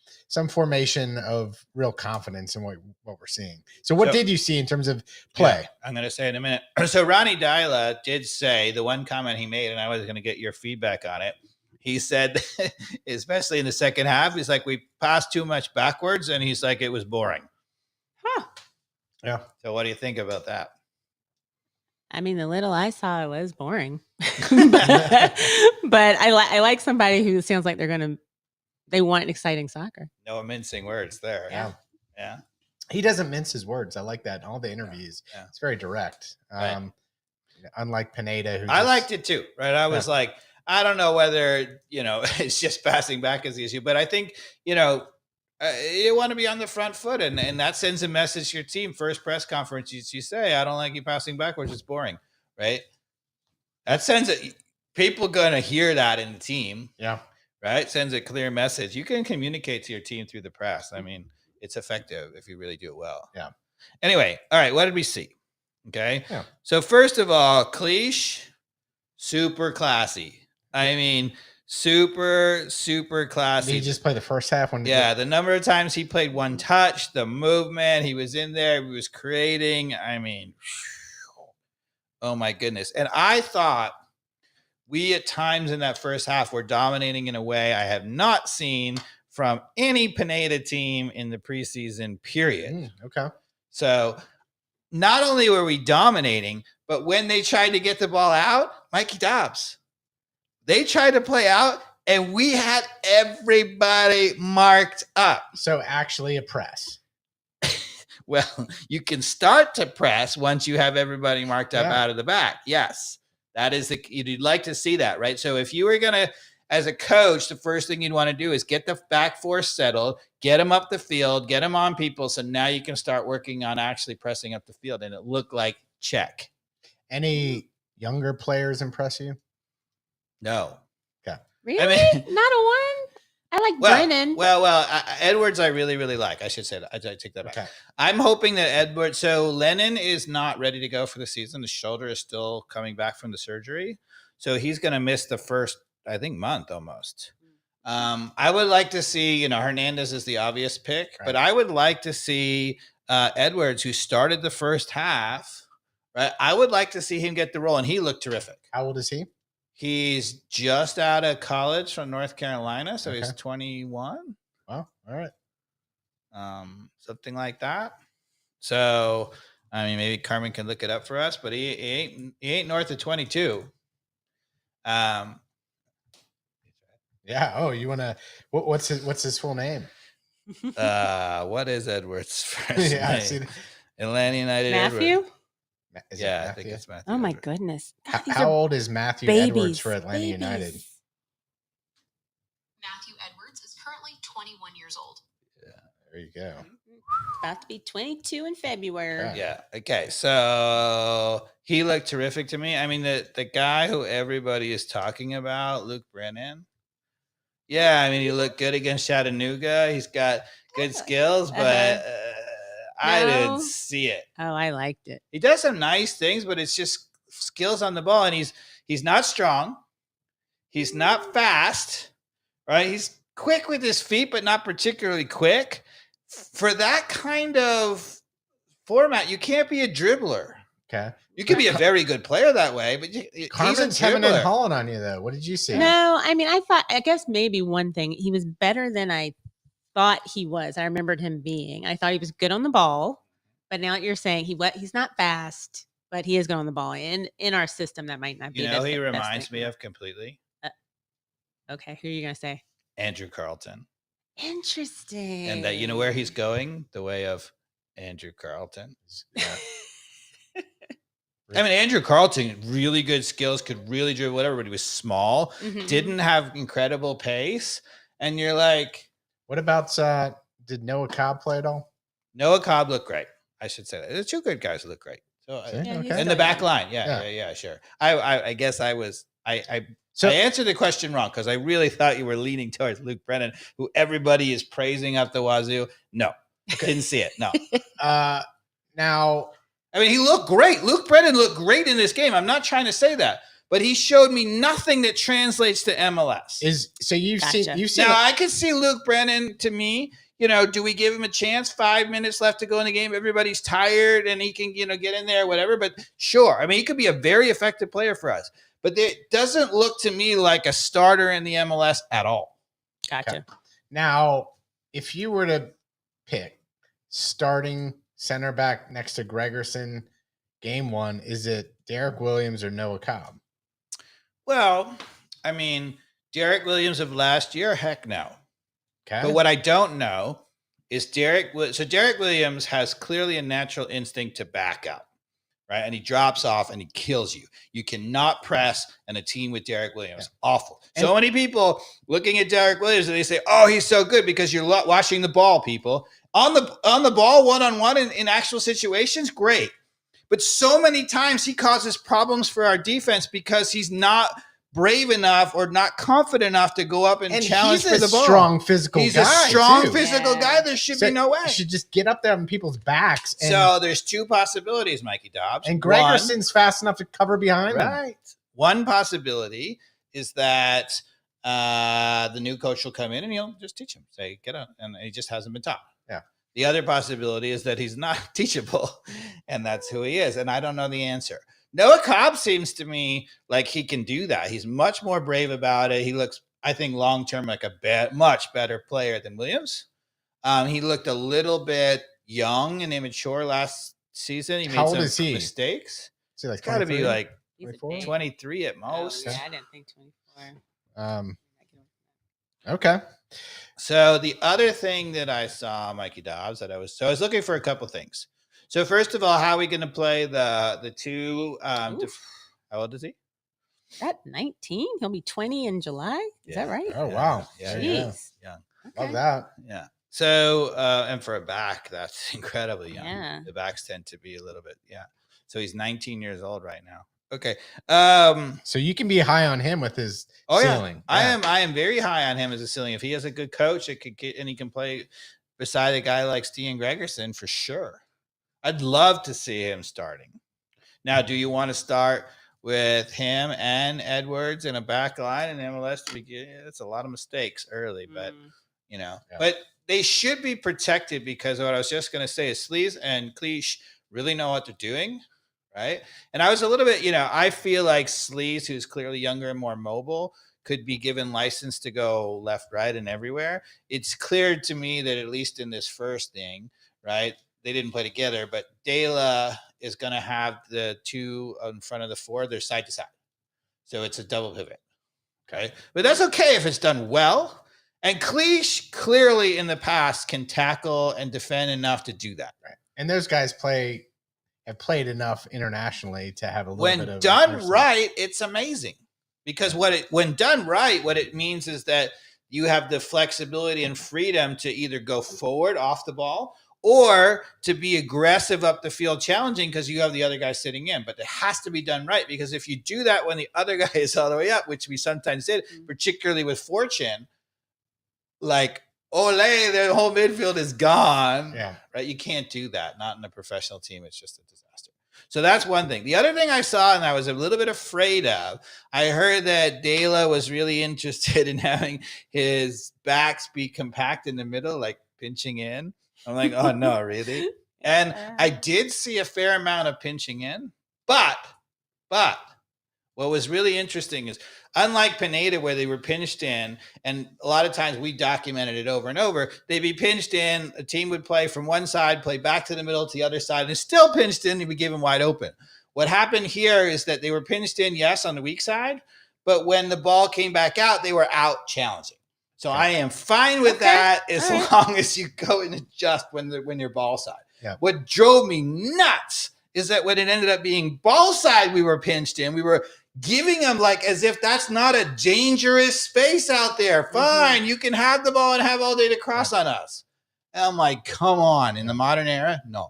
formation of real confidence in what we're seeing. So what did you see in terms of play? Yeah, I'm going to say in a minute. So Ronnie Dyla did say the one comment he made, and I was going to get your feedback on it. He said, especially in the second half, he's like, we passed too much backwards, and he's like, it was boring. Huh. Yeah. So what do you think about that? I mean, the little I saw, it was boring. but I like somebody who sounds like they want exciting soccer. No mincing words there. Yeah. Yeah. He doesn't mince his words. I like that. All the interviews. Yeah. It's very direct. Right. Unlike Pineda, who I liked it too, right? I was like, I don't know whether, it's just passing back is the issue, but I think, you want to be on the front foot, and that sends a message to your team. First press conference, you say, I don't like you passing backwards. It's boring, right? That sends people going to hear that in the team. Yeah. Right. Sends a clear message. You can communicate to your team through the press. I mean, it's effective if you really do it well. Yeah. Anyway. All right. What did we see? Okay. Yeah. So first of all, Cleach, super classy. I mean, super, super classy. Did he just play the first half? The number of times he played one touch, the movement, he was in there, he was creating. I mean, oh my goodness. And I thought we at times in that first half were dominating in a way I have not seen from any Pineda team in the preseason period. Okay. So not only were we dominating, but when they tried to get the ball out, Mikey Dobbs, they tried to play out, and we had everybody marked up. So actually a press. Well, you can start to press once you have everybody marked up out of the back. Yes, that is you'd like to see that, right? So if you were going to, as a coach, the first thing you'd want to do is get the back four settled, get them up the field, get them on people. So now you can start working on actually pressing up the field, and it looked like check. Any younger players impress you? No. Okay. Really? I mean, not a one? I like Brennan. Well, Edwards, I really, really like. I should say that. I take that back. Okay. I'm hoping that Edwards. So Lennon is not ready to go for the season. The shoulder is still coming back from the surgery, so he's going to miss the first, I think, month almost. I would like to see, Hernandez is the obvious pick, right, but I would like to see Edwards, who started the first half. Right, I would like to see him get the role, and he looked terrific. How old is he? He's just out of college from North Carolina, so Okay. he's 21. Wow. All right. Something like that. So, I mean, maybe Carmen can look it up for us, but he ain't north of 22. Yeah. Oh, you want to? What's his full name? What is Edwards' first Yeah. name? Atlanta United. Matthew? Edwards. Is it Yeah, I Matthew? think it's Matthew. Oh my Edwards. goodness. God, these How are old is Matthew Edwards for babies, Atlanta United? babies. Matthew Edwards is currently 21 years old. There you go. About to be 22 in February. Okay. Yeah. Okay. So he looked terrific to me. I mean, the guy who everybody is talking about, Luke Brennan. Yeah, I mean, he looked good against Chattanooga. He's got good skills, but I didn't see it. Oh, I liked it. He does some nice things, but it's just skills on the ball, and he's not strong. He's not fast, right? He's quick with his feet, but not particularly quick. For that kind of format, you can't be a dribbler. Okay. You can be a very good player that way, but he's Carmen's a having an dribbler. hauling on you, though. What did you see? No, I mean, I guess maybe one thing, he was better than I thought he was. I remembered him being. I thought he was good on the ball, but now you're saying he's not fast, but he is good on the ball. In our system, that might not be. You know, the he best reminds thing. me of completely Okay, who are you gonna say? Andrew Carlton. Interesting. And that, you know where he's going? The way of Andrew Carlton. Yeah. I mean, Andrew Carlton, really good skills, could really dribble whatever, but he was small, Mhm. didn't have incredible pace. And you're like, What about did Noah Cobb play at all? Noah Cobb looked great. I should say that. The two good guys look great. So See? Yeah, he's Okay. in still the back young. line. Yeah. Yeah, sure. I guess I So answered the question wrong because I really thought you were leaning towards Luke Brennan, who everybody is praising up the wazoo. No, didn't see it. No. now I mean, he looked great. Luke Brennan looked great in this game. I'm not trying to say that, but he showed me nothing that translates to MLS. you've Gotcha. seen Now, I can see Luke Brennan, to me, do we give him a chance? 5 minutes left to go in the game. Everybody's tired and he can, get in there, whatever. But sure. I mean, he could be a very effective player for us. But it doesn't look to me like a starter in the MLS at all. Gotcha. Now, if you were to pick starting center back next to Gregerson game one, is it Derek Williams or Noah Cobb? Well, I mean, Derek Williams of last year, heck no. Okay. But what I don't know is Derek Williams has clearly a natural instinct to back up, right? And he drops off and he kills you. You cannot press and a team with Derek Williams. Yeah. Awful. So many people looking at Derek Williams and they say, oh, he's so good because you're watching the ball, people. On the ball, one-on-one in actual situations, great. But so many times he causes problems for our defense because he's not brave enough or not confident enough to go up and challenge for the ball. He's a strong physical guy. He's a strong physical guy. There should be no way. You should just get up there on people's backs. So there's two possibilities, Mikey Dobbs. And Gregerson's fast enough to cover behind him. Right. One possibility is that the new coach will come in and he'll just teach him. Say, get up. And he just hasn't been taught. Yeah. The other possibility is that he's not teachable, and that's who he is. And I don't know the answer. Noah Cobb seems to me like he can do that. He's much more brave about it. He looks, I think, long-term like a much better player than Williams. He looked a little bit young and immature last season. He made some mistakes. Is he like it's got to be like 24? 23 at most. Oh, yeah, I didn't think 24. Okay. So the other thing that I saw, Mikey Dobbs, I was looking for a couple things. So first of all, how are we going to play the two? How old is he? At 19, he'll be 20 in July. Is that right? Oh wow! Yeah, Jeez. young. Okay. Love that. Yeah. So and for a back, that's incredibly young. Yeah. The backs tend to be a little bit. Yeah. So he's 19 years old right now. Okay. So you can be high on him with his ceiling. Yeah. I am very high on him as a ceiling. If he has a good coach, it could get and he can play beside a guy like Stian Gregerson for sure. I'd love to see him starting. Now, do you want to start with him and Edwards in a back line in MLS to begin? It's a lot of mistakes early, but but they should be protected because what I was just going to say is Sleaze and Cleach really know what they're doing. Right. And I was a little bit, I feel like Sleaze, who's clearly younger and more mobile, could be given license to go left, right, and everywhere. It's clear to me that at least in this first thing, right, they didn't play together, but De La is going to have the two in front of the four. They're side to side. So it's a double pivot. Okay. But that's okay if it's done well. And Cleach clearly in the past can tackle and defend enough to do that. Right. And those guys play have played enough internationally to have a little When bit of done mercy. right, it's amazing. Because when done right, what it means is that you have the flexibility and freedom to either go forward off the ball or to be aggressive up the field challenging because you have the other guy sitting in. But it has to be done right, because if you do that when the other guy is all the way up, which we sometimes did, particularly with Fortune, like, ole, their whole midfield is gone. Yeah. Right? You can't do that. Not in a professional team. It's just a disaster. So that's one thing. The other thing I saw and I was a little bit afraid of, I heard that Dela was really interested in having his backs be compact in the middle, like pinching in. I'm like, oh, no, really? And I did see a fair amount of pinching in, but what was really interesting is, unlike Pineda, where they were pinched in, and a lot of times we documented it over and over, they'd be pinched in, a team would play from one side, play back to the middle to the other side, and it's still pinched in, and we give them wide open. What happened here is that they were pinched in, yes, on the weak side, but when the ball came back out, they were out challenging. So I am fine with that as long as you go and adjust when you're ball side. Yeah. What drove me nuts is that when it ended up being ball side, we were pinched in. We were giving them like as if that's not a dangerous space out there. Fine, you can have the ball and have all day to cross on us. And I'm like, come on. In the modern era, no.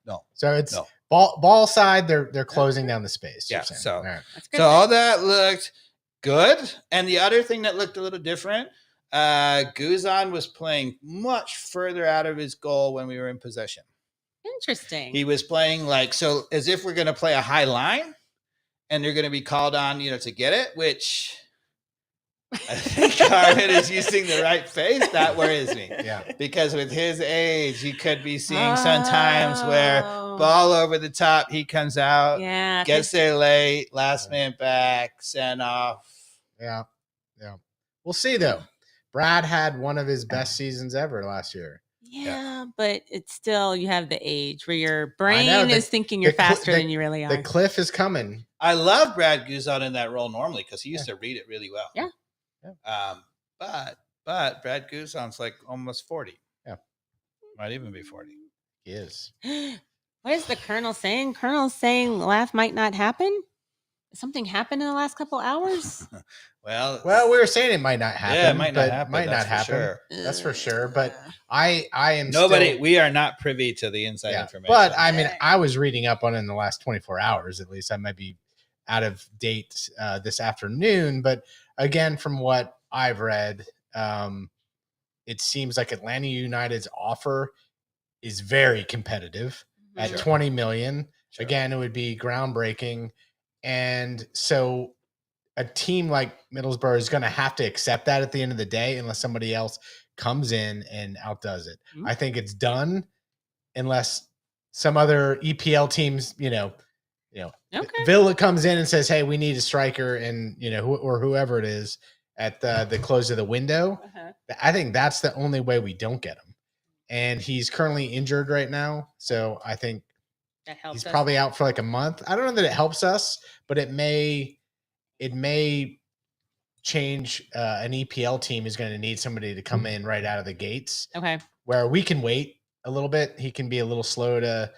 No. So it's ball side. They're closing down the space. Yeah. you're saying. So, All right. so all that looked good. And the other thing that looked a little different, Guzan was playing much further out of his goal when we were in possession. Interesting. He was playing so as if we're going to play a high line and they're going to be called on, to get it, which I think Carmen is using the right face. That worries me. Yeah. Because with his age, he could be seeing sometimes where ball over the top, he comes out, gets there late, last man back, sent off. Yeah. We'll see though. Brad had one of his best seasons ever last year. Yeah, but it's still, you have the age where your brain is thinking you're faster than you really are. The cliff is coming. I love Brad Guzan in that role normally because he used to read it really well. Yeah. But Brad Guzan's like almost 40. Yeah. Might even be 40. He is. What is the Colonel saying? Colonel's saying Lath might not happen? Something happened in the last couple hours? Well, we were saying it might not happen. Yeah, it might not happen. Might not happen. Sure. That's for sure. But I am we are not privy to the inside information. But I mean, I was reading up on it in the last 24 hours at least. I might be out of date this afternoon. But again, from what I've read, it seems like Atlanta United's offer is very competitive at 20 million. Sure. Again, it would be groundbreaking. And so a team like Middlesbrough is going to have to accept that at the end of the day, unless somebody else comes in and outdoes it. Mm-hmm. I think it's done unless some other EPL teams, Villa comes in and says, "Hey, we need a striker," and or whoever it is at the close of the window. Uh-huh. I think that's the only way we don't get him. And he's currently injured right now, so I think he's probably out for like a month. I don't know that it helps us, but it may change. An EPL team is going to need somebody to come in right out of the gates. Okay. Where we can wait a little bit. He can be a little slow to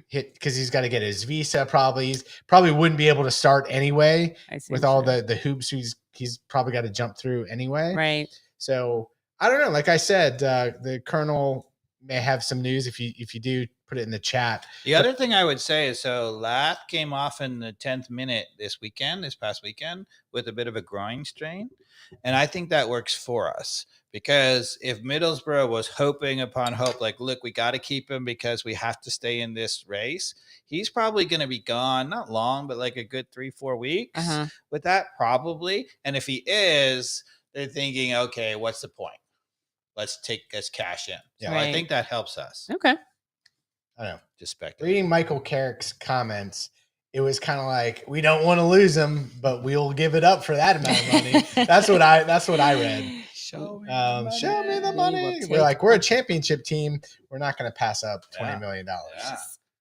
hit because he's got to get his visa. Probably wouldn't be able to start anyway with all the hoops he's probably got to jump through anyway. Right. So I don't know. Like I said, the Colonel may have some news if you do put it in the chat. The other thing I would say is, so Lath came off in the 10th minute this past weekend with a bit of a groin strain. And I think that works for us because if Middlesbrough was hoping upon hope, like, look, we got to keep him because we have to stay in this race. He's probably going to be gone, not long, but like a good 3-4 weeks with that probably. And if he is, they're thinking, okay, what's the point? Let's cash in. Yeah, so I think that helps us. Okay. I don't know. Just speculating. Reading Michael Carrick's comments, it was kind of like, we don't want to lose him, but we'll give it up for that amount of money. That's what I read. Show me the money. We're like, we're a championship team. We're not going to pass up $20 million. Yeah.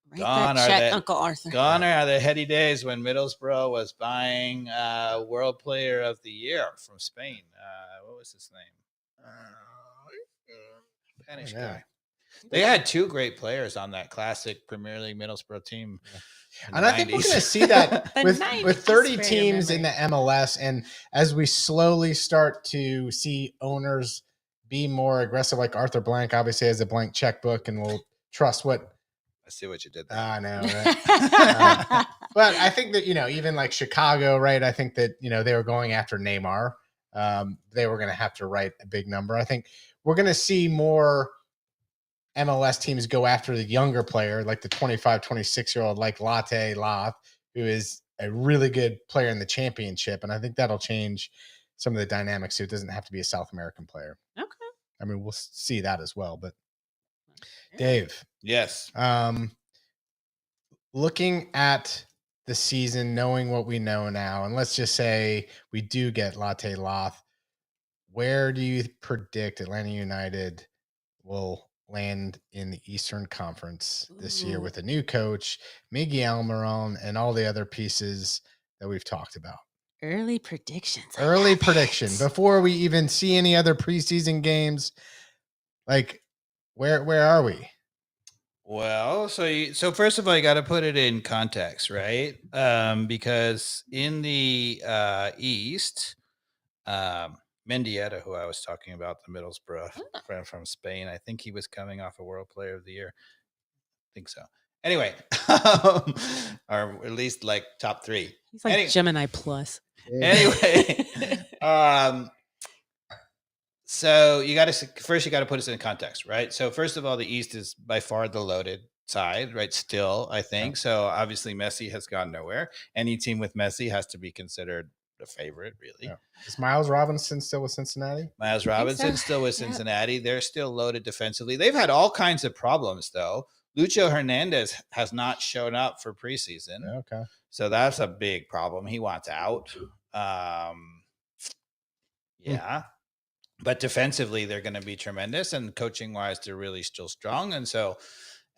Write that check, Uncle Arthur. Gone are the heady days when Middlesbrough was buying World Player of the Year from Spain. What was his name? Spanish guy. They had two great players on that classic Premier League Middlesbrough team. And I think we're going to see that with 30 teams in the MLS. And as we slowly start to see owners be more aggressive, like Arthur Blank obviously has a blank checkbook and will trust what. I see what you did there. I know, right? But I think that, even like Chicago, right? I think that, they were going after Neymar. They were going to have to write a big number. I think we're going to see more MLS teams go after the younger player, like the 25, 26-year-old, like Latte Lath, who is a really good player in the championship. And I think that'll change some of the dynamics. So it doesn't have to be a South American player. Okay. I mean, we'll see that as well. But Dave. Yes. Looking at the season, knowing what we know now, and let's just say we do get Latte Lath, where do you predict Atlanta United will land in the Eastern Conference this year with a new coach, Miguel Almrion, and all the other pieces that we've talked about? Early predictions. Early prediction before we even see any other preseason games. Like, where are we? Well, so first of all, you got to put it in context, right? Because in the East, Mendieta, who I was talking about, the Middlesbrough friend from Spain, I think he was coming off a World Player of the Year. I think so. Anyway, or at least like top 3. He's like Gemini Plus. Anyway, so you got to put us in context, right? So first of all, the East is by far the loaded side, right? Still, I think. So obviously Messi has gone nowhere. Any team with Messi has to be considered the favorite, really. Yeah. Is Miles Robinson still with Cincinnati? Miles Robinson still with Cincinnati. Yep. They're still loaded defensively. They've had all kinds of problems, though. Lucho Hernandez has not shown up for preseason. Okay. So that's a big problem. He wants out. Yeah. But defensively, they're going to be tremendous. And coaching-wise, they're really still strong.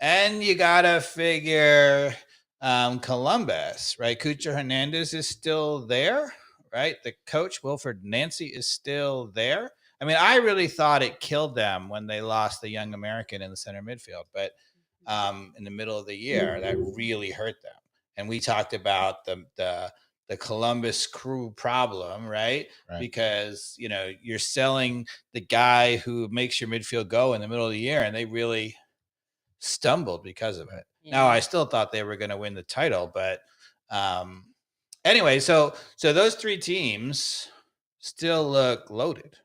And you got to figure Columbus, right? Cucho Hernandez is still there, right? The coach, Wilfred Nancy, is still there. I mean, I really thought it killed them when they lost the young American in the center midfield. But in the middle of the year, that really hurt them. And we talked about the Columbus Crew problem, right? Because, you're selling the guy who makes your midfield go in the middle of the year, and they really stumbled because of it. Yeah. Now, I still thought they were going to win the title, but anyway, so those 3 teams still look loaded.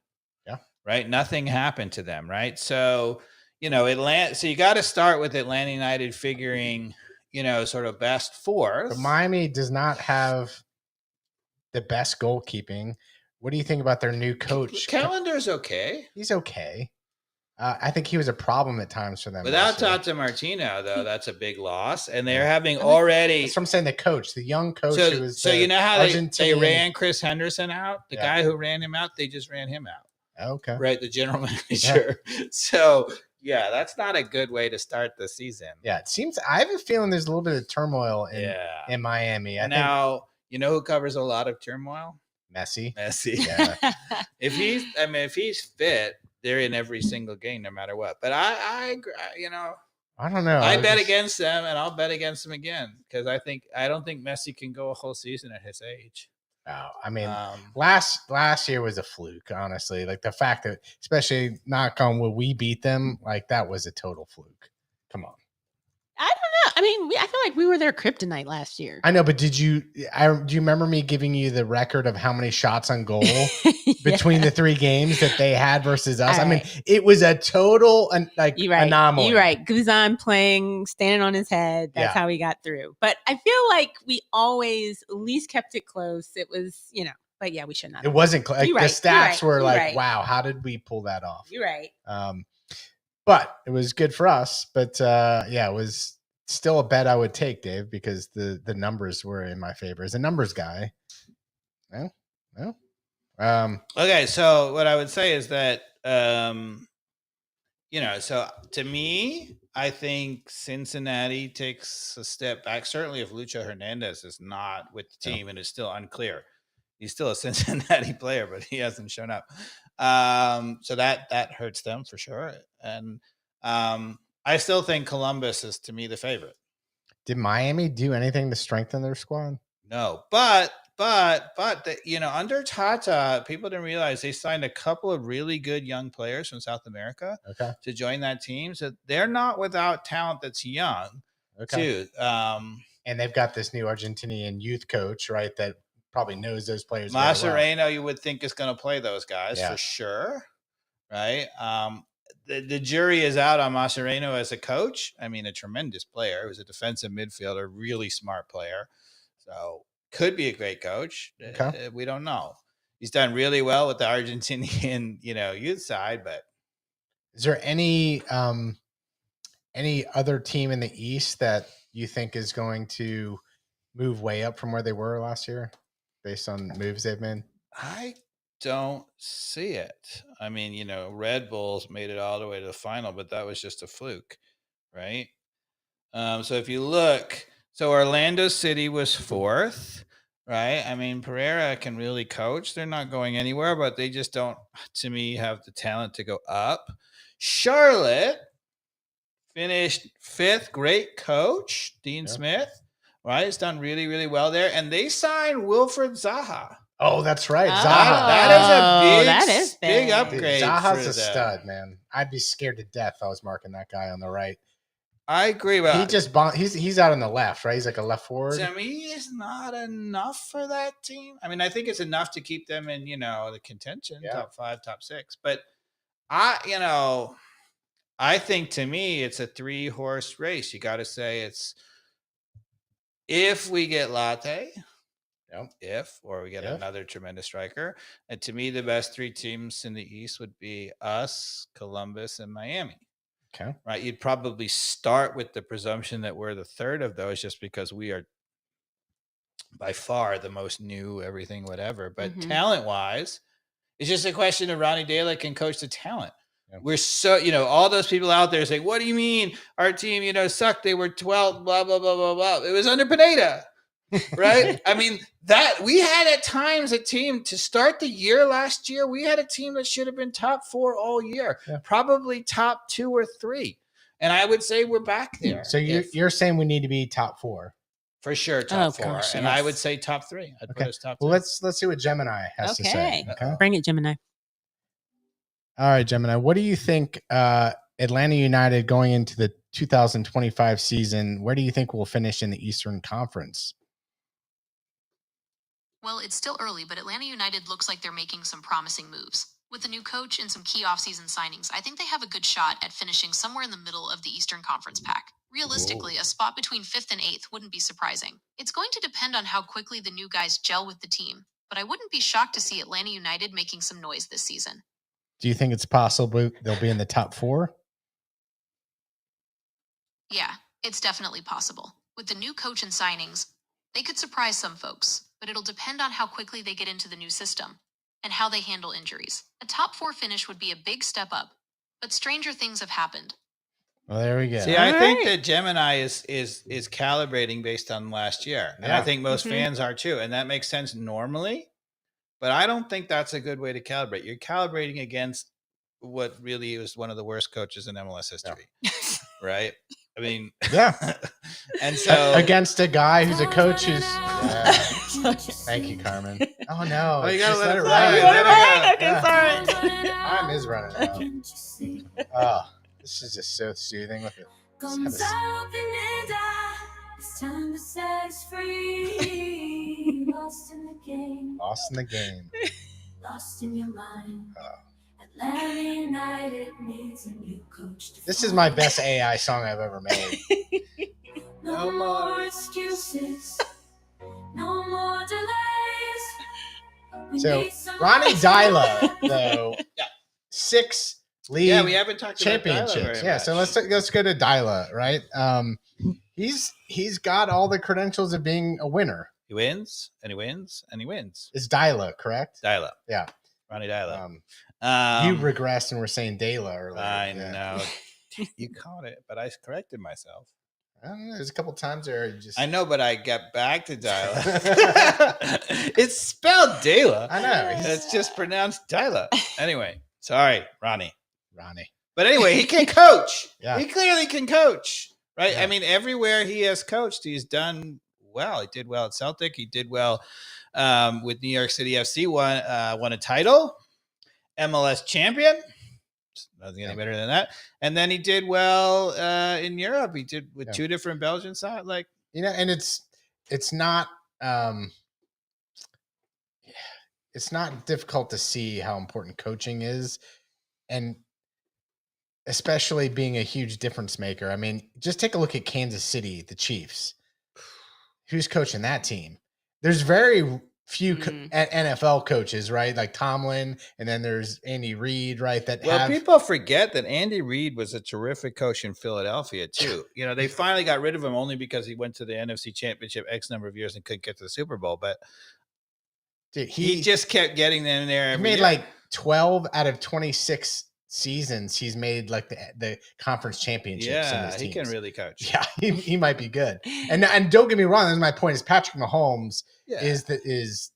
Yeah. Right? Nothing happened to them, right? So, Atlanta. So you got to start with Atlanta United figuring, sort of best 4th. But Miami does not have the best goalkeeping. What do you think about their new coach? Calendar's okay. He's okay. I think he was a problem at times for them. Without Tata Martino, though, that's a big loss. And they're having already. That's what I'm saying. The coach, the young coach. So, who was you know how they ran Chris Henderson out? The guy who ran him out, they just ran him out. Okay. Right. The general manager. Yeah. So, yeah, that's not a good way to start the season. Yeah. It seems, I have a feeling there's a little bit of turmoil in Miami. I think, you know who covers a lot of turmoil? Messi. Yeah. If he's fit, they're in every single game, no matter what. But I don't know. I bet against them, and I'll bet against them again because I don't think Messi can go a whole season at his age. Oh, I mean, last year was a fluke, honestly. Like the fact that, especially knock on wood, we beat them, like that was a total fluke. Come on. I don't know. I mean, I feel like we were their kryptonite last year. I know, but do you remember me giving you the record of how many shots on goal between the 3 games that they had versus us? All I mean, it was a total anomaly. You're right. Guzan standing on his head. That's how we got through. But I feel like we always at least kept it close. It was, but yeah, we should not. It wasn't the stats were like, right. Wow, how did we pull that off? You're right. But it was good for us. But it was still a bet I would take, Dave, because the numbers were in my favor. As a numbers guy. No. Okay, so what I would say is that so to me, I think Cincinnati takes a step back. Certainly if Lucho Hernandez is not with the team and it's still unclear. He's still a Cincinnati player, but he hasn't shown up. So that hurts them for sure. And I still think Columbus is, to me, the favorite. Did Miami do anything to strengthen their squad? No, under Tata, people didn't realize they signed a couple of really good young players from South America to join that team. So they're not without talent that's young, too. And they've got this new Argentinian youth coach, right, that probably knows those players. Mascherano, you would think, is going to play those guys for sure, right? The jury is out on Mascherano as a coach. I mean, a tremendous player. He was a defensive midfielder, really smart player. So could be a great coach. We don't know. He's done really well with the Argentinian, youth side. But is there any other team in the East that you think is going to move way up from where they were last year based on moves they've made? I don't see it. I mean, Red Bulls made it all the way to the final, but that was just a fluke, right? So if you look, Orlando City was fourth, right? I mean, Pereira can really coach. They're not going anywhere, but they just don't, to me, have the talent to go up. Charlotte finished fifth. Great coach, Dean Smith, right? It's done really, really well there. And they signed Wilfred Zaha. Oh, that's right. Zaha. That is a big upgrade. Zaha's a stud, man. I'd be scared to death if I was marking that guy on the right. I agree. But he's out on the left, right? He's like a left forward. To me, it's not enough for that team. I mean, I think it's enough to keep them in, the contention, top 5, top 6. But I think, to me, it's a 3-horse race. You got to say it's if we get Latte, or we get another tremendous striker. And to me, the best 3 teams in the East would be us, Columbus, and Miami. Okay. Right. You'd probably start with the presumption that we're the third of those just because we are by far the most new, everything, whatever. But talent-wise, it's just a question of Ronnie Dela can coach the talent. Yeah. We're so, all those people out there saying, what do you mean our team, sucked? They were 12th, blah, blah, blah, blah, blah. It was under Pineda. Right? I mean, that we had at times a team to start the year last year. We had a team that should have been top 4 all year, probably top 2 or 3. And I would say we're back there. So you're saying we need to be top 4 for sure, top 4. Gosh, and I would say top 3. I'd put us top 3. Well, let's see what Gemini has to say. Okay, bring it, Gemini. All right, Gemini. What do you think? Atlanta United going into the 2025 season, where do you think we'll finish in the Eastern Conference? Well, it's still early, but Atlanta United looks like they're making some promising moves. With a new coach and some key offseason signings, I think they have a good shot at finishing somewhere in the middle of the Eastern Conference pack. Realistically, a spot between 5th and 8th wouldn't be surprising. It's going to depend on how quickly the new guys gel with the team, but I wouldn't be shocked to see Atlanta United making some noise this season. Do you think it's possible they'll be in the top 4? Yeah, it's definitely possible. With the new coach and signings, they could surprise some folks, but it'll depend on how quickly they get into the new system and how they handle injuries. A top 4 finish would be a big step up, but stranger things have happened. Well, there we go. See, I think that Gemini is calibrating based on last year, and I think most fans are too, and that makes sense normally. But I don't think that's a good way to calibrate. You're calibrating against what really was one of the worst coaches in MLS history, right? I mean, and so against a guy who's a coach who's. Thank you, Carmen. Oh no! Oh, you gotta let it ride. Okay, sorry. Time is running out. Oh, this is just so soothing with it. It's time to set us free. Lost in the game. Lost in the game. Lost in your mind. Atlanta United needs a new coach. This is my best AI song I've ever made. No more excuses. No more delays. So Ronnie Dyla, though, 6 league we haven't talked about championships. Dyla So let's go to Dyla, right? He's got all the credentials of being a winner. He wins and he wins and he wins. It's Dyla, correct? Dyla. Yeah. Ronnie Dyla. You regressed and were saying Dela earlier. I know. You caught it, but I corrected myself. I don't know. There's a couple times there. I know, but I got back to Dyla. It's spelled Dela. I know. It's just pronounced Dyla. Anyway, sorry, Ronnie. But anyway, he can coach. Yeah. He clearly can coach, right? Yeah. I mean, everywhere he has coached, he's done well. He did well at Celtic. He did well with New York City FC. Won a title, MLS champion. Nothing any better than that. And then he did well in Europe. He did with 2 different Belgian sides. Like, and it's not it's not difficult to see how important coaching is, and especially being a huge difference maker. I mean, just take a look at Kansas City, the Chiefs. Who's coaching that team? There's very few NFL coaches, right? Like Tomlin, and then there's Andy Reid, right? People forget that Andy Reid was a terrific coach in Philadelphia too. They finally got rid of him only because he went to the NFC Championship X number of years and couldn't get to the Super Bowl. But dude, he just kept getting them in there. He made like 12 out of 26 seasons. He's made like the conference championships. Yeah, he can really coach. Yeah, he might be good. And don't get me wrong. That's my point. Is Patrick Mahomes is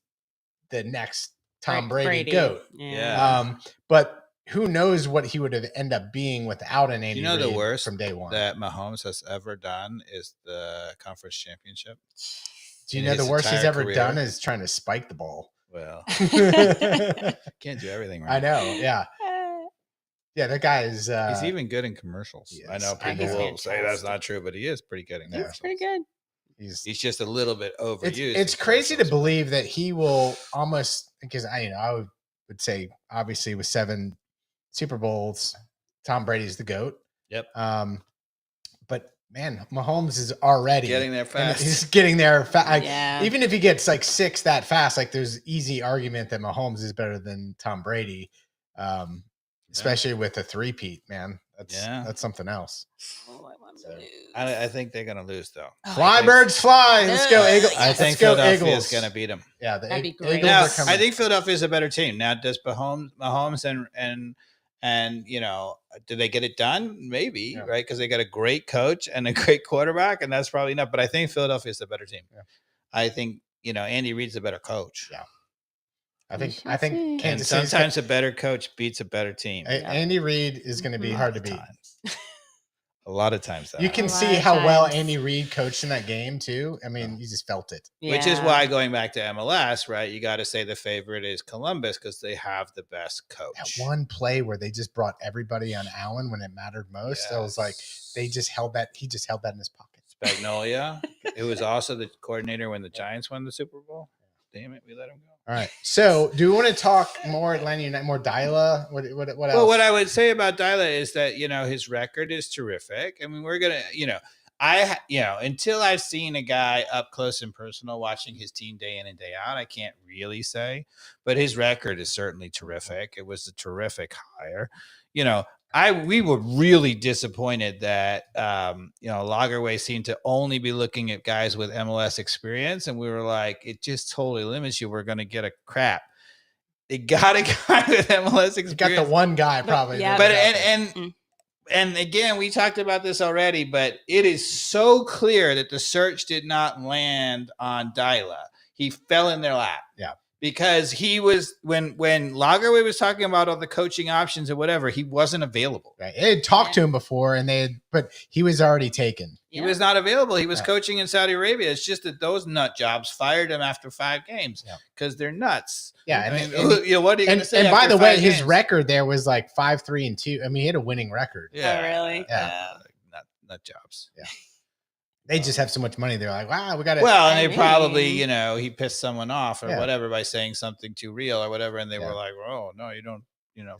the next Tom Brady GOAT. Yeah. But who knows what he would have ended up being without an Andy Reid the worst from day one that Mahomes has ever done is the conference championship. Do you know the worst he's ever done is trying to spike the ball? Well, can't do everything right. I know. Yeah. Yeah, that guy is. He's even good in commercials. I know people will say that's not true, but he is pretty good in commercials. He's pretty good. He's just a little bit overused. It's crazy to believe that he will almost, because I would say obviously with 7 Super Bowls, Tom Brady's the GOAT. Yep. But man, Mahomes is already getting there fast. He's getting there fast. Even if he gets like 6 that fast, like there's easy argument that Mahomes is better than Tom Brady. Especially with a 3-peat, man. That's something else. I think they're going to lose, though. Fly, birds, fly. Let's go, Eagles. I think Philadelphia is going to beat them. Yeah, that'd be great. Now, I think Philadelphia is a better team. Now, does Mahomes and do they get it done? Maybe, right? Because they got a great coach and a great quarterback, and that's probably enough. But I think Philadelphia is the better team. Yeah. I think, Andy Reid's a better coach. Yeah. I think Kansas City. Sometimes a better coach beats a better team. Andy Reid is going to be hard to beat. A lot of times. You can see how well Andy Reid coached in that game too. I mean, you just felt it. Yeah. Which is why, going back to MLS, right? You got to say the favorite is Columbus because they have the best coach. That one play where they just brought everybody on Allen when it mattered most. Yes. I was like, they just held that. He just held that in his pocket. Spagnolia. It was also the coordinator when the Giants won the Super Bowl. Damn it, we let him go. All right. So, do we want to talk more Atlanta United, more Dyla? What else? Well, what I would say about Dyla is that his record is terrific. I mean, we're gonna, until I've seen a guy up close and personal watching his team day in and day out, I can't really say. But his record is certainly terrific. It was a terrific hire. We were really disappointed that Lagerwey seemed to only be looking at guys with MLS experience, and we were like, it just totally limits you. We're going to get a crap. They got a guy with MLS experience. You got the one guy probably. Yeah. But and again, we talked about this already, but it is so clear that the search did not land on Dyla. He fell in their lap. Yeah. Because he was when Lagerwey was talking about all the coaching options or whatever, he wasn't available. Right. They had talked to him before, but he was already taken. He was not available. He was coaching in Saudi Arabia. It's just that those nut jobs fired him after 5 games because they're nuts. Yeah. What are you going to say? And by the way, his record there was like 5-3-2. I mean, he had a winning record. Yeah. Oh, really? Yeah. Nut jobs. Yeah. They just have so much money. They're like, wow, we got it. Well, and they probably, he pissed someone off or whatever by saying something too real or whatever. And they were like, oh, no, you don't,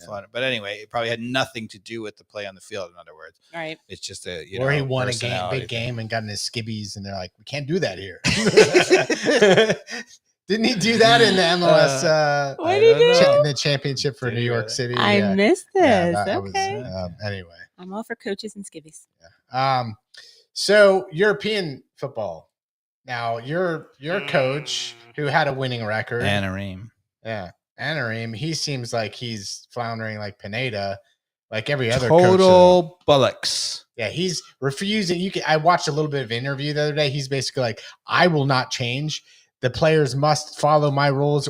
fly. But anyway, it probably had nothing to do with the play on the field, in other words. Right. It's just or he won a big game and got in his skibbies and they're like, we can't do that here. Didn't he do that in the MLS? What did he do? The championship for New York City. I missed this. Okay. Anyway. I'm all for coaches and skibbies. Yeah. So European football. Now your coach who had a winning record, Anaheim. Yeah, Anaheim. He seems like he's floundering like Pineda, like every other total coach. bullocks. Yeah, he's refusing. I watched a little bit of interview the other day. He's basically like, I will not change. The players must follow my rules,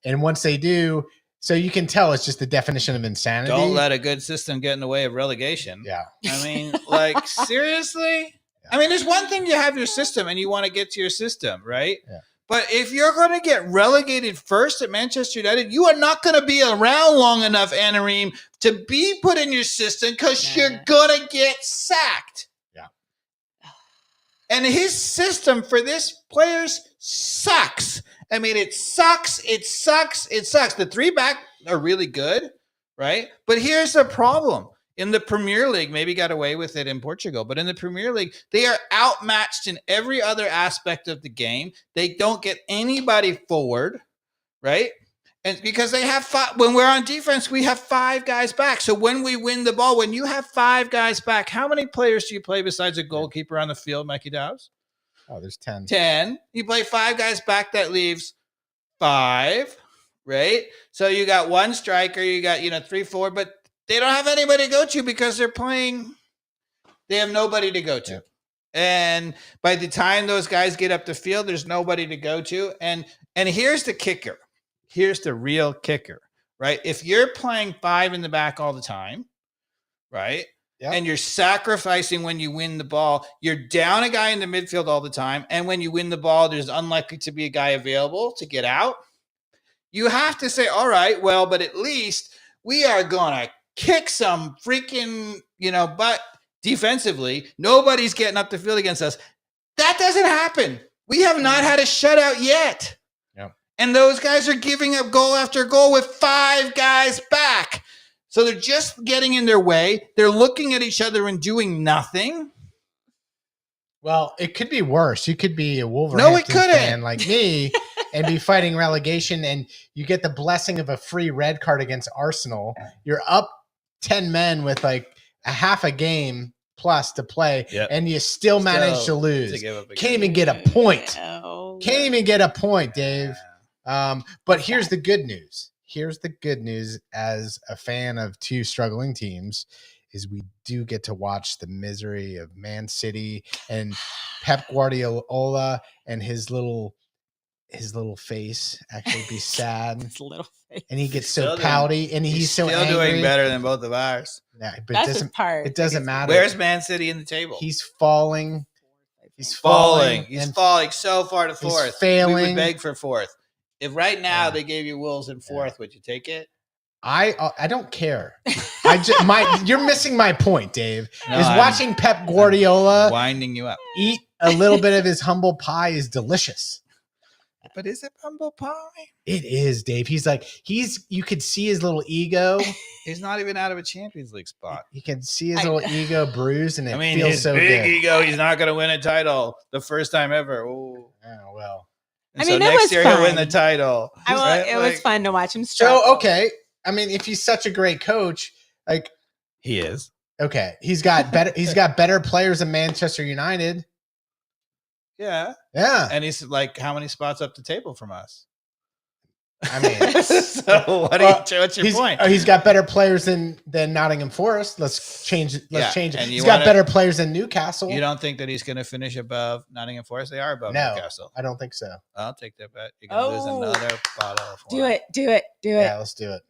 and once they do, So you can tell it's just the definition of insanity. Don't let a good system get in the way of relegation. Yeah. I mean, like, seriously? Yeah. I mean, there's one thing you have your system and you want to get to your system, right? Yeah. But if you're going to get relegated first at Manchester United, you are not going to be around long enough, Anarim, to be put in your system because you're going to get sacked. Yeah. And his system for this players sucks. I mean, it sucks. It sucks. It sucks. The 3 back are really good, right? But here's the problem. In the Premier League, maybe got away with it in Portugal, but in the Premier League, they are outmatched in every other aspect of the game. They don't get anybody forward, right? And because they have 5, when we're on defense, we have 5 guys back. So when we win the ball, when you have 5 guys back, how many players do you play besides a goalkeeper on the field, Mikey Dobbs? Oh, there's 10. 10. You play 5 guys back, that leaves 5, right? So you got 1 striker, you got, 3, 4, but they don't have anybody to go to because they have nobody to go to. Yep. And by the time those guys get up the field, there's nobody to go to. And here's the kicker. Here's the real kicker, right? If you're playing 5 in the back all the time, right? Yep. And you're sacrificing when you win the ball, you're down a guy in the midfield all the time. And when you win the ball, there's unlikely to be a guy available to get out. You have to say, all right, well, but at least we are going to kick some freaking, butt defensively. Nobody's getting up the field against us. That doesn't happen. We have not had a shutout yet. Yep. And those guys are giving up goal after goal with 5 guys back. So they're just getting in their way. They're looking at each other and doing nothing. Well, it could be worse. You could be a Wolverhampton fan like me and be fighting relegation, and you get the blessing of a free red card against Arsenal. You're up 10 men with like a half a game plus to play, and you still manage to lose. Can't even get a point. Can't even get a point, Dave. But here's the good news. Here's the good news as a fan of 2 struggling teams is we do get to watch the misery of Man City and Pep Guardiola and his little face actually be sad. His little face. And he gets so pouty and he's so still angry. Doing better than both of ours. Yeah, but That's his part. it doesn't matter. Where's Man City in the table? He's falling. He's falling. falling. He's falling so far to 4th. He's failing. We would beg for 4th. If right now they gave you Wolves in 4th, would you take it? I don't care. You're missing my point, Dave. No, watching Pep Guardiola winding you up. eat a little bit of his humble pie is delicious. But is it humble pie? It is, Dave. You could see his little ego. He's not even out of a Champions League spot. You can see his little ego bruised, and it feels his so big good. ego. He's not going to win a title the first time ever. Ooh. Oh, well. And I mean, so it next was year fun. he'll win the title. It was fun to watch him struggle. So, okay. I mean, if he's such a great coach, like he is. Okay, he's got better players than Manchester United. Yeah. Yeah. And he's like how many spots up the table from us? I mean, so what's your point? He's got better players than Nottingham Forest. Let's change it. Change it. He's got better players than Newcastle. You don't think that he's going to finish above Nottingham Forest? They are above Newcastle. I don't think so. I'll take that bet. You're going to lose another bottle of wine. Do it. Yeah, let's do it.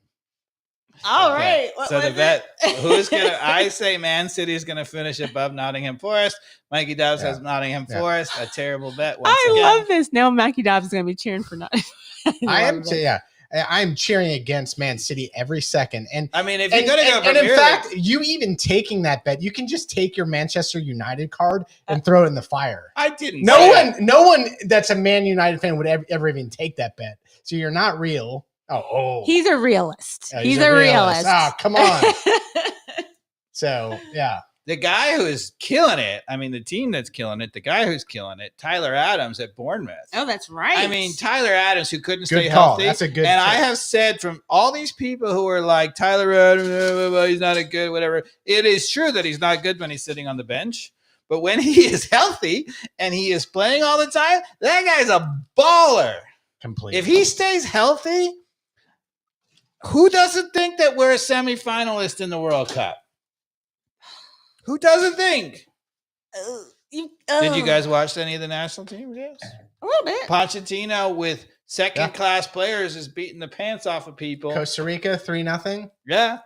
All right. So the bet, I say Man City is going to finish above Nottingham Forest. Mikey Dobbs has Nottingham Forest. A terrible bet. Love this. Now Mackie Dobbs is going to be cheering for Nottingham. I'm cheering against Man City every second. And I mean, if you're going to go and in fact, you even taking that bet, you can just take your Manchester United card and throw it in the fire. I didn't. No one that's a Man United fan would ever even take that bet. So you're not real. Oh. He's a realist. Oh, he's a realist. Oh, come on. So, yeah. The guy who is killing it, I mean, the team that's killing it, the guy who's killing it, Tyler Adams at Bournemouth. Oh, that's right. I mean, Tyler Adams, who couldn't Good stay call. healthy. That's a good And pick. I have said from all these people who are like, Tyler Adams, he's not a good, whatever. It is true that he's not good when he's sitting on the bench. But when he is healthy and he is playing all the time, that guy's a baller. Completely. If he stays healthy, who doesn't think that we're a semifinalist in the World Cup? Who doesn't think? Did you guys watch any of the national team games? A little bit. Pochettino with second class players is beating the pants off of people. Costa Rica 3-0. Yeah.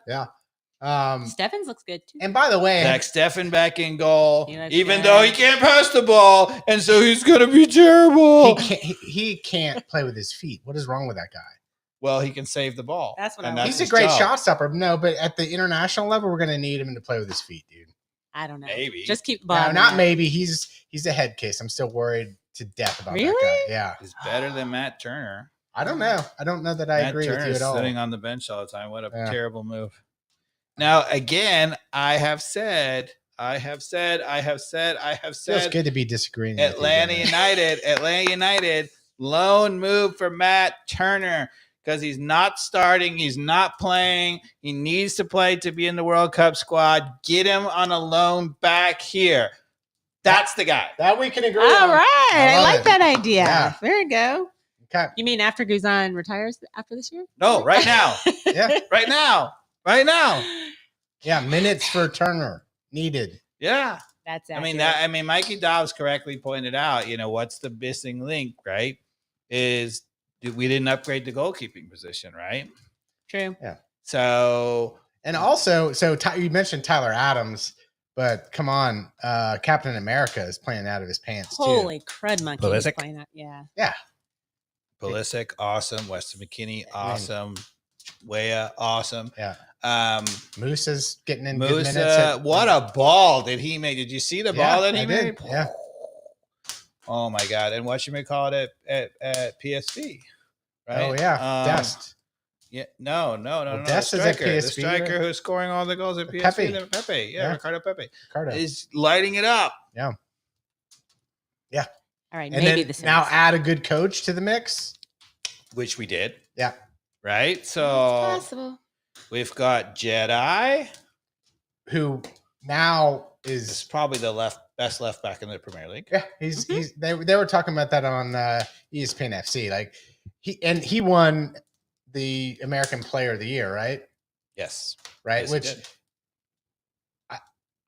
Stephens looks good too. And by the way, Zach Steffen back in goal, He looks even good. though he can't pass the ball, and so he's gonna be terrible. he can't play with his feet. What is wrong with that guy? Well, he can save the ball. That's what and I that's He's a his great job. shot stopper. No, but at the international level, we're going to need him to play with his feet, dude. I don't know. Maybe. Just keep the No, ball. in not there. maybe. He's a head case. I'm still worried to death about that Really? guy. Yeah. He's better than Matt Turner. I don't know. I don't know that I Matt agree with you Turner's at all. sitting on the bench all the time. What a Yeah. terrible move. Now, again, I have said, Feels good to be disagreeing. with you, Atlanta Dennis. United, loan move for Matt Turner because he's not starting. He's not playing. He needs to play to be in the World Cup squad. Get him on a loan back here. That's the guy. That we can agree All on. right. I love like it. that idea. Yeah. There you go. Okay. You mean after Guzan retires after this year? No, right now. Yeah. Right now. Right now. Yeah. Minutes for Turner needed. Yeah. That's I mean, Mikey Dobbs correctly pointed out, what's the missing link, right? Is we didn't upgrade the goalkeeping position, right? true. So, And also, you mentioned Tyler Adams, but come on, Captain America is playing out of his pants too. Holy crud monkey. he's Pulisic? playing that. Yeah. Pulisic, awesome. Weston McKinney, awesome. Weah, awesome. Yeah. Um, Moosa's getting in good minutes. Musa, what a ball did he make? Did you see the ball that he I made? did. Yeah. Oh my god! And what you may call it at PSV, right? Oh yeah. Dest. Yeah, no. Dest The is at striker, the PSV, striker right? who's scoring all the goals at PSV. Pepe. Pepe, Yeah. Ricardo Pepe Ricardo. is lighting it up. All right. And Maybe then the Saints. now add a good coach to the mix. Which we did, Yeah. right? It's So possible. we've got Jedi. Who now This is is probably the best left back in the Premier League. yeah, he's they were talking about that on ESPN FC. Like he won the American Player of the Year, right? Yes, Right, Yes, he which did.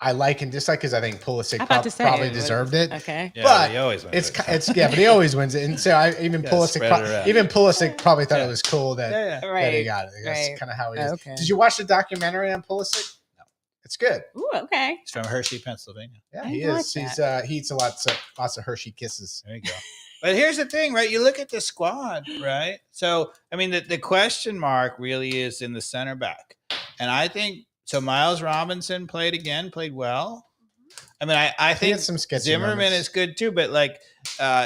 I like and dislike because I think Pulisic I'm about to say probably it. deserved it. Okay. Yeah, But he always wins it. It's yeah, but he always wins it, and so Gotta spread it around. Pulisic probably thought Yeah. it was cool that, yeah. that he Right. got it. That's right. kind of how he is. Okay. Did you watch the documentary on Pulisic? No, it's good. Ooh, okay. He's from Hershey, Pennsylvania. Yeah, I he like is. He eats lots of Hershey kisses. There you go. But here's the thing, right? You look at the squad, right? So, I mean, the question mark really is in the center back. And I think, so Miles Robinson played well. I mean, I He think had some sketchy Zimmerman moments. is good too, but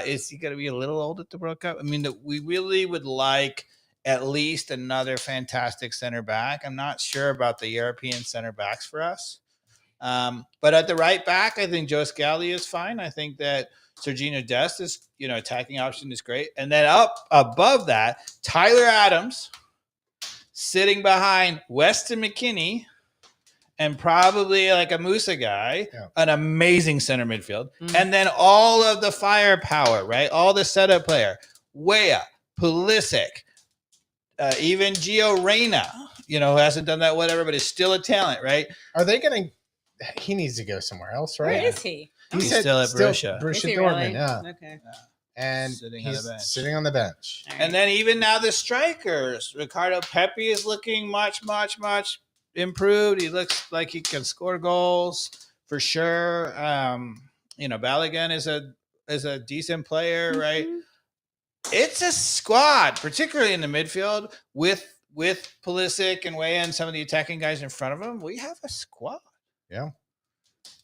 is he going to be a little old at the World Cup? I mean, we really would like at least another fantastic center back. I'm not sure about the European center backs for us. But at the right back, I think Joe Scally is fine. I think that Sergiño Dest is, attacking option is great. And then up above that, Tyler Adams sitting behind Weston McKinney and probably like a Musa guy, an amazing center midfield. Mhm. And then all of the firepower, right? All the setup player, Weah, Pulisic, even Gio Reyna, who hasn't done that, whatever, but is still a talent, right? Are they going to? He needs to go somewhere else, right? Where is he? He's said still at Borussia. Is he Dortmund, really? yeah. Okay. And Sitting on he's the bench. sitting on the bench. All And right. then even now the strikers, Ricardo Pepe is looking much, much, much improved. He looks like he can score goals for sure. Balogun is a decent player, right? Mhm. It's a squad, particularly in the midfield with Pulisic and Weah and some of the attacking guys in front of him. We have a squad. Yeah.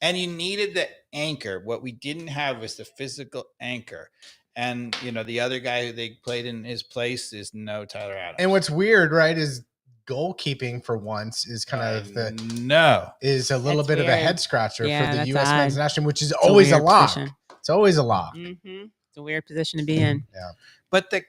And you needed the anchor. What we didn't have was the physical anchor. And, the other guy who they played in his place is no Tyler Adams. And what's weird, right, is goalkeeping for once is kind of is a little That's bit of a weird. head scratcher Yeah, for the that's U.S. men's odd. national, which is It's always a weird lock. position. It's always a lock. Mhm. It's a weird position to be in. But the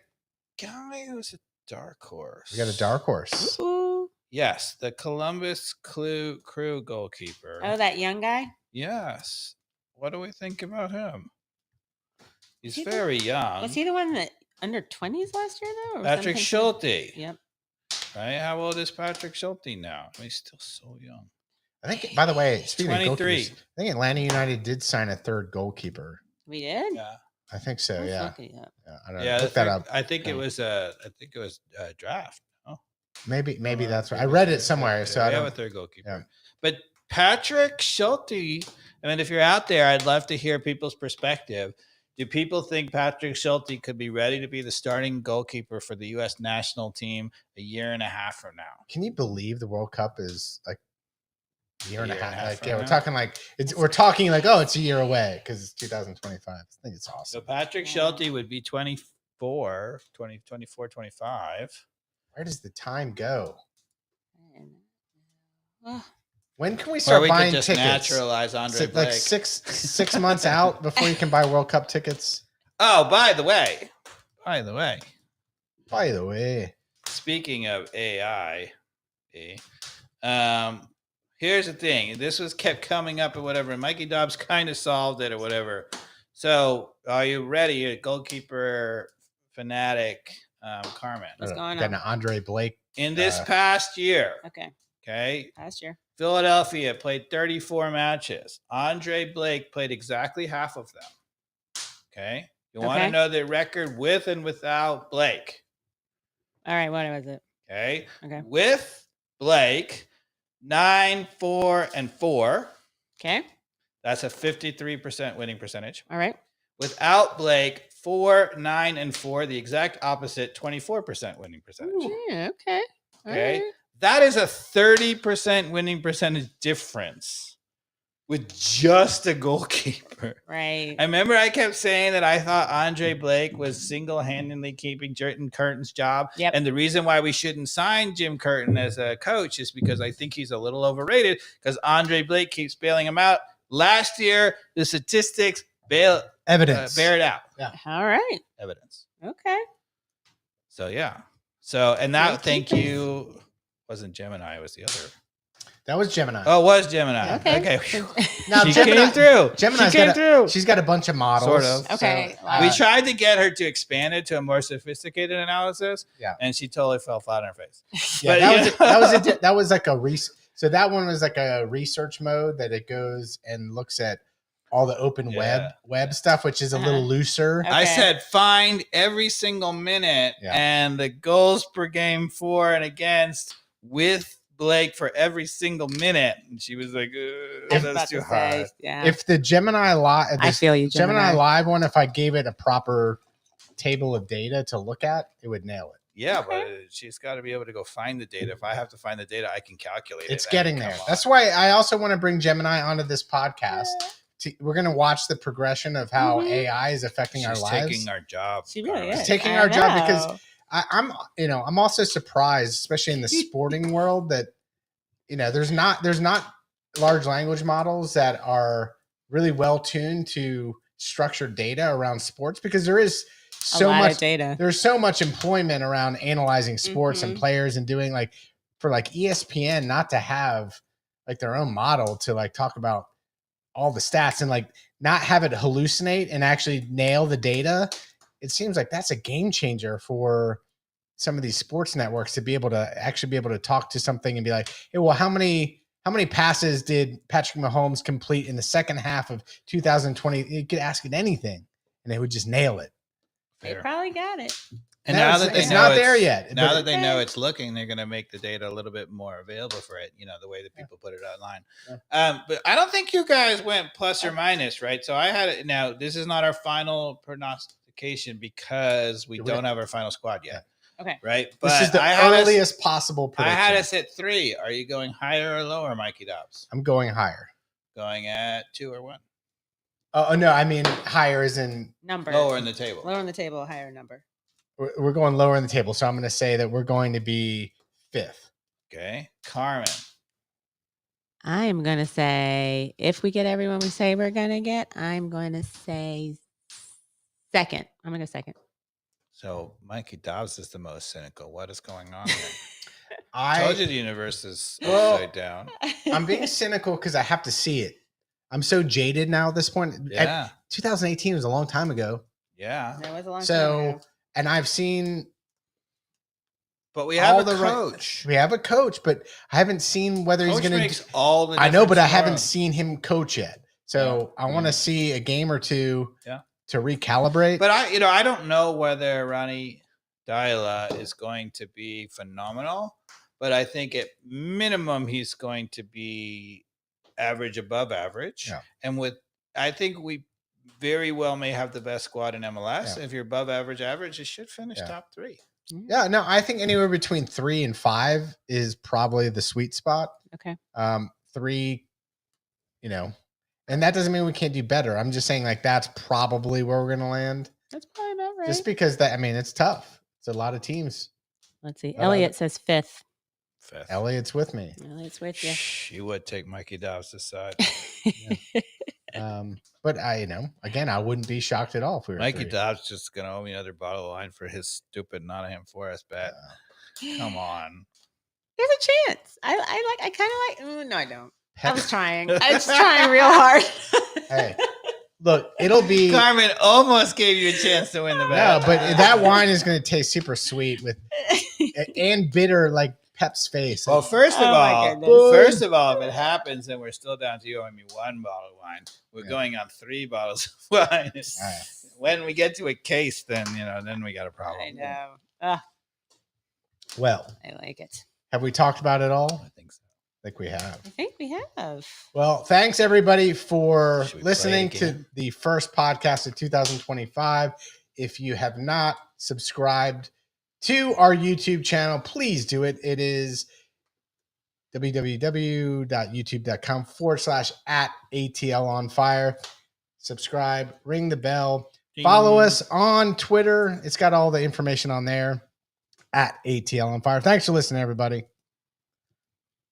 guy who's a dark horse. We got a dark horse. Ooh. Yes, the Columbus Crew goalkeeper. Oh, that young guy? Yes. What do we think about him? He's He the- very young. Was he the one that under 20s last year, though? or Patrick something? Schulte. Yep. Right? How old is Patrick Schulte now? He's still so young. I think, by the way, speaking 23. of goalkeepers, I think Atlanta United did sign a third goalkeeper. We did? Yeah. I think so. Let's Yeah. look it up. I don't know. Yeah, Look that up. I think it was a draft. Oh, Maybe that's right. I read it somewhere. So I we have don't. a third goalkeeper. Yeah. But Patrick Schulte, I mean, if you're out there, I'd love to hear people's perspective. Do people think Patrick Schulte could be ready to be the starting goalkeeper for the U.S. national team a year and a half from now? Can you believe the World Cup is like a year and a half? Like, from yeah, now? we're talking like we're talking like, oh, it's a year away because it's 2025. I think it's So awesome. Patrick Schulte would be 24, 25. Where does the time go? Oh, When can we Or start we could buying just tickets? naturalize Andre Blake. Like six months out before you can buy World Cup tickets. Oh, by the way, By the way, speaking of AI, here's the thing. This was kept coming up or whatever. And Mikey Dobbs kind of solved it or whatever. So, are you ready? A goalkeeper fanatic, Carmen. What's going got an on? Andre Blake. In this past year, okay, Last year. Philadelphia played 34 matches. Andre Blake played exactly half of them. Okay. You want to know the record with and without Blake? All right. What was it? Okay. Okay. With Blake, 9, 4, and 4. Okay. That's a 53% winning percentage. All right. Without Blake, 4, 9, and 4, the exact opposite, 24% winning percentage. Yeah, okay. Okay. Right. That is a 30% winning percentage difference with just a goalkeeper. Right. I remember I kept saying that I thought Andre Blake was single-handedly keeping Jim Curtin's job. Yep. And the reason why we shouldn't sign Jim Curtin as a coach is because I think he's a little overrated because Andre Blake keeps bailing him out. Last year, the statistics Evidence. bear it out. All right. Evidence. Okay. So, yeah. So, and that, Thank thank you, wasn't Gemini, it was the other. That was Gemini. Oh, it was Gemini. Okay. Okay. Now She Gemini, came through. Gemini's She came got through. She's got a bunch of models. Sort of. Okay. So, We tried to get her to expand it to a more sophisticated analysis. Yeah. And she totally fell flat on her face. Yeah, But, that was like a so that one was like a research mode that it goes and looks at all the open web stuff, which is a little looser. Okay. I said find every single minute and the goals per game for and against with Blake for every single minute. And she was like, that's too hard. Yeah. If the Gemini Live, I feel you, Gemini Live one, if I gave it a proper table of data to look at, it would nail it. Yeah, but she's got to be able to go find the data. If I have to find the data, I can calculate it. It's getting there. That's why I also want to bring Gemini onto this podcast. We're going to watch the progression of how AI is affecting our lives. Taking our job. She really Carmen. is. It's taking our job because I'm also surprised, especially in the sporting world, that there's not large language models that are really well tuned to structured data around sports because there is so much data. There's so much employment around analyzing sports and players and doing for ESPN not to have their own model to talk about all the stats and not have it hallucinate and actually nail the data. It seems like that's a game changer for some of these sports networks to be able to talk to something and be like, hey, well, how many passes did Patrick Mahomes complete in the second half of 2020? You could ask it anything and they would just nail it. They probably got it. And now that it's not there yet. Now that they know it's looking, they're going to make the data a little bit more available for it. The way that people put it online. Yeah. But I don't think you guys went plus or minus, right? So I had it. Now this is not our final prognostication because we don't have our final squad yet. Okay. Right. But this is the earliest possible prediction. I had us at 3. Are you going higher or lower, Mikey Dobbs? I'm going higher. Going at 2 or 1? Oh no, I mean higher is in number. Lower in the table. Lower in the table, higher number. We're going lower in the table, so I'm going to say that we're going to be 5th. Okay, Carmen. I am going to say if we get everyone we say we're going to get, I'm going to say 2nd. I'm going to go 2nd. So Mikey Dobbs is the most cynical. What is going on here? I told you the universe is upside down. I'm being cynical because I have to see it. I'm so jaded now at this point. Yeah. 2018 was a long time ago. Yeah. That was a long time So, ago. and I've seen. But we have all a the coach. We have a coach, but I haven't seen whether Coach he's going makes to. all the. I know, but I difference in the haven't world. seen him coach yet. So I want to see a game or two to recalibrate. But I don't know whether Ronnie Diala is going to be phenomenal, but I think at minimum he's going to be average, above average. Yeah. And I think we very well may have the best squad in MLS. Yeah. If you're above average, it should finish top 3. Yeah, no, I think anywhere between 3 and 5 is probably the sweet spot. Okay. 3, and that doesn't mean we can't do better. I'm just saying like that's probably where we're gonna land. That's probably about right. Just because it's tough. It's a lot of teams. Let's see. Elliot says 5th. Elliot's with me. Elliot's with you. She would take Mikey Dobbs' side. But again, I wouldn't be shocked at all if we were Mikey 3. Dobbs just gonna owe me another bottle of wine for his stupid Nottingham Forest bet. Come on. There's a chance. I kind of like. No, I don't. I was trying. I was trying real hard. Hey, look, it'll be. Carmen almost gave you a chance to win the bet. No, but that wine is going to taste super sweet and bitter like Pep's face. Well, first of all, if it happens and we're still down to you owing me 1 bottle of wine, we're going on 3 bottles of wine. Right. When we get to a case, then then we got a problem. I know. Well, I like it. have we talked about it all? I think so. I think we have. I think we have. Well, thanks everybody for Should we listening play to again? the first podcast of 2025. If you have not subscribed to our YouTube channel, please do it. It is www.youtube.com/@ATLonfire. Subscribe, ring the bell, follow us on Twitter. It's got all the information on there @ATLonfire. Thanks for listening, everybody.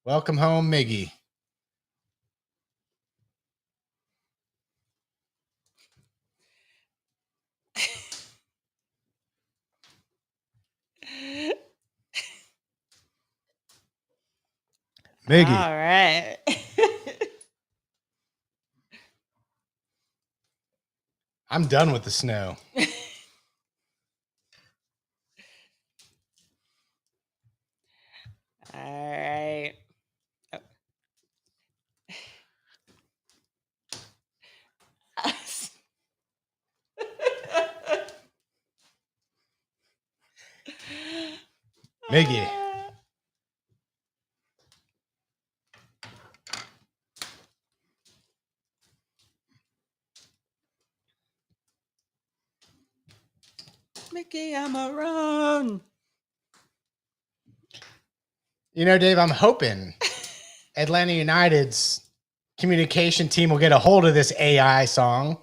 Welcome home, Miggy. Miggy. All right. I'm done with the snow. All right. Miggy. Mickey Almiron. Dave, I'm hoping Atlanta United's communication team will get a hold of this AI song.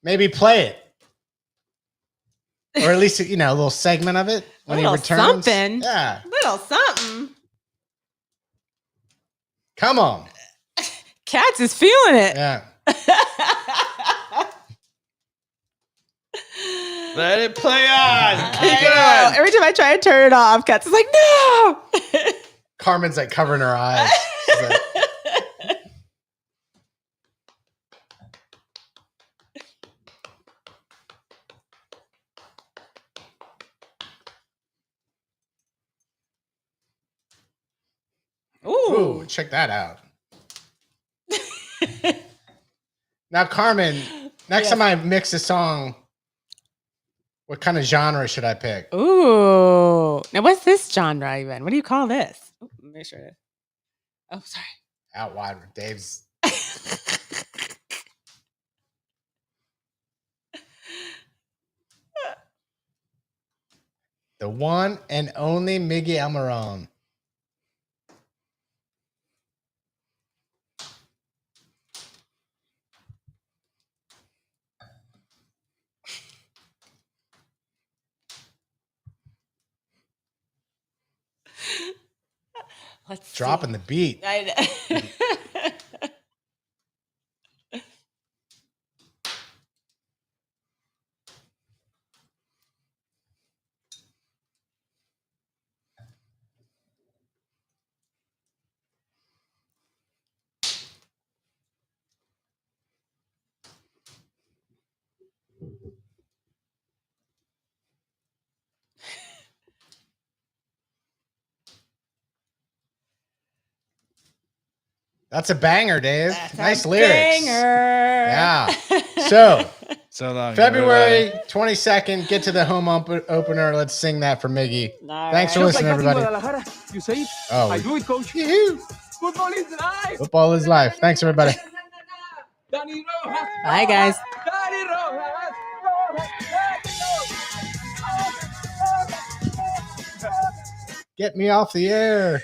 Maybe play it. Or at least, a little segment of it when he Little returns. something. Yeah. Little something. Come on. Cats is feeling it. Yeah. Let it play on. Keep I it know. on. Every time I try to turn it off, Cats is like, no. Carmen's like covering her eyes. She's like, ooh, check that out. Now, Carmen, next time I mix a song, what kind of genre should I pick? Ooh. Now, what's this genre even? What do you call this? Ooh, make sure. Oh, sorry. Out wide with Dave's. The one and only Miguel Almiron. Let's Dropping the beat. I know. That's a banger, Dave. That's nice a lyrics. banger. Yeah. So, So long. February 22nd, get to the home opener. Let's sing that for Miggy. Thanks for listening, everybody. You say it? Oh, I do it, coach. Yee-hoo. Football is life. Football is life. Thanks, everybody. Danny Rojas. Bye, guys. Danny Rojas. Get me off the air.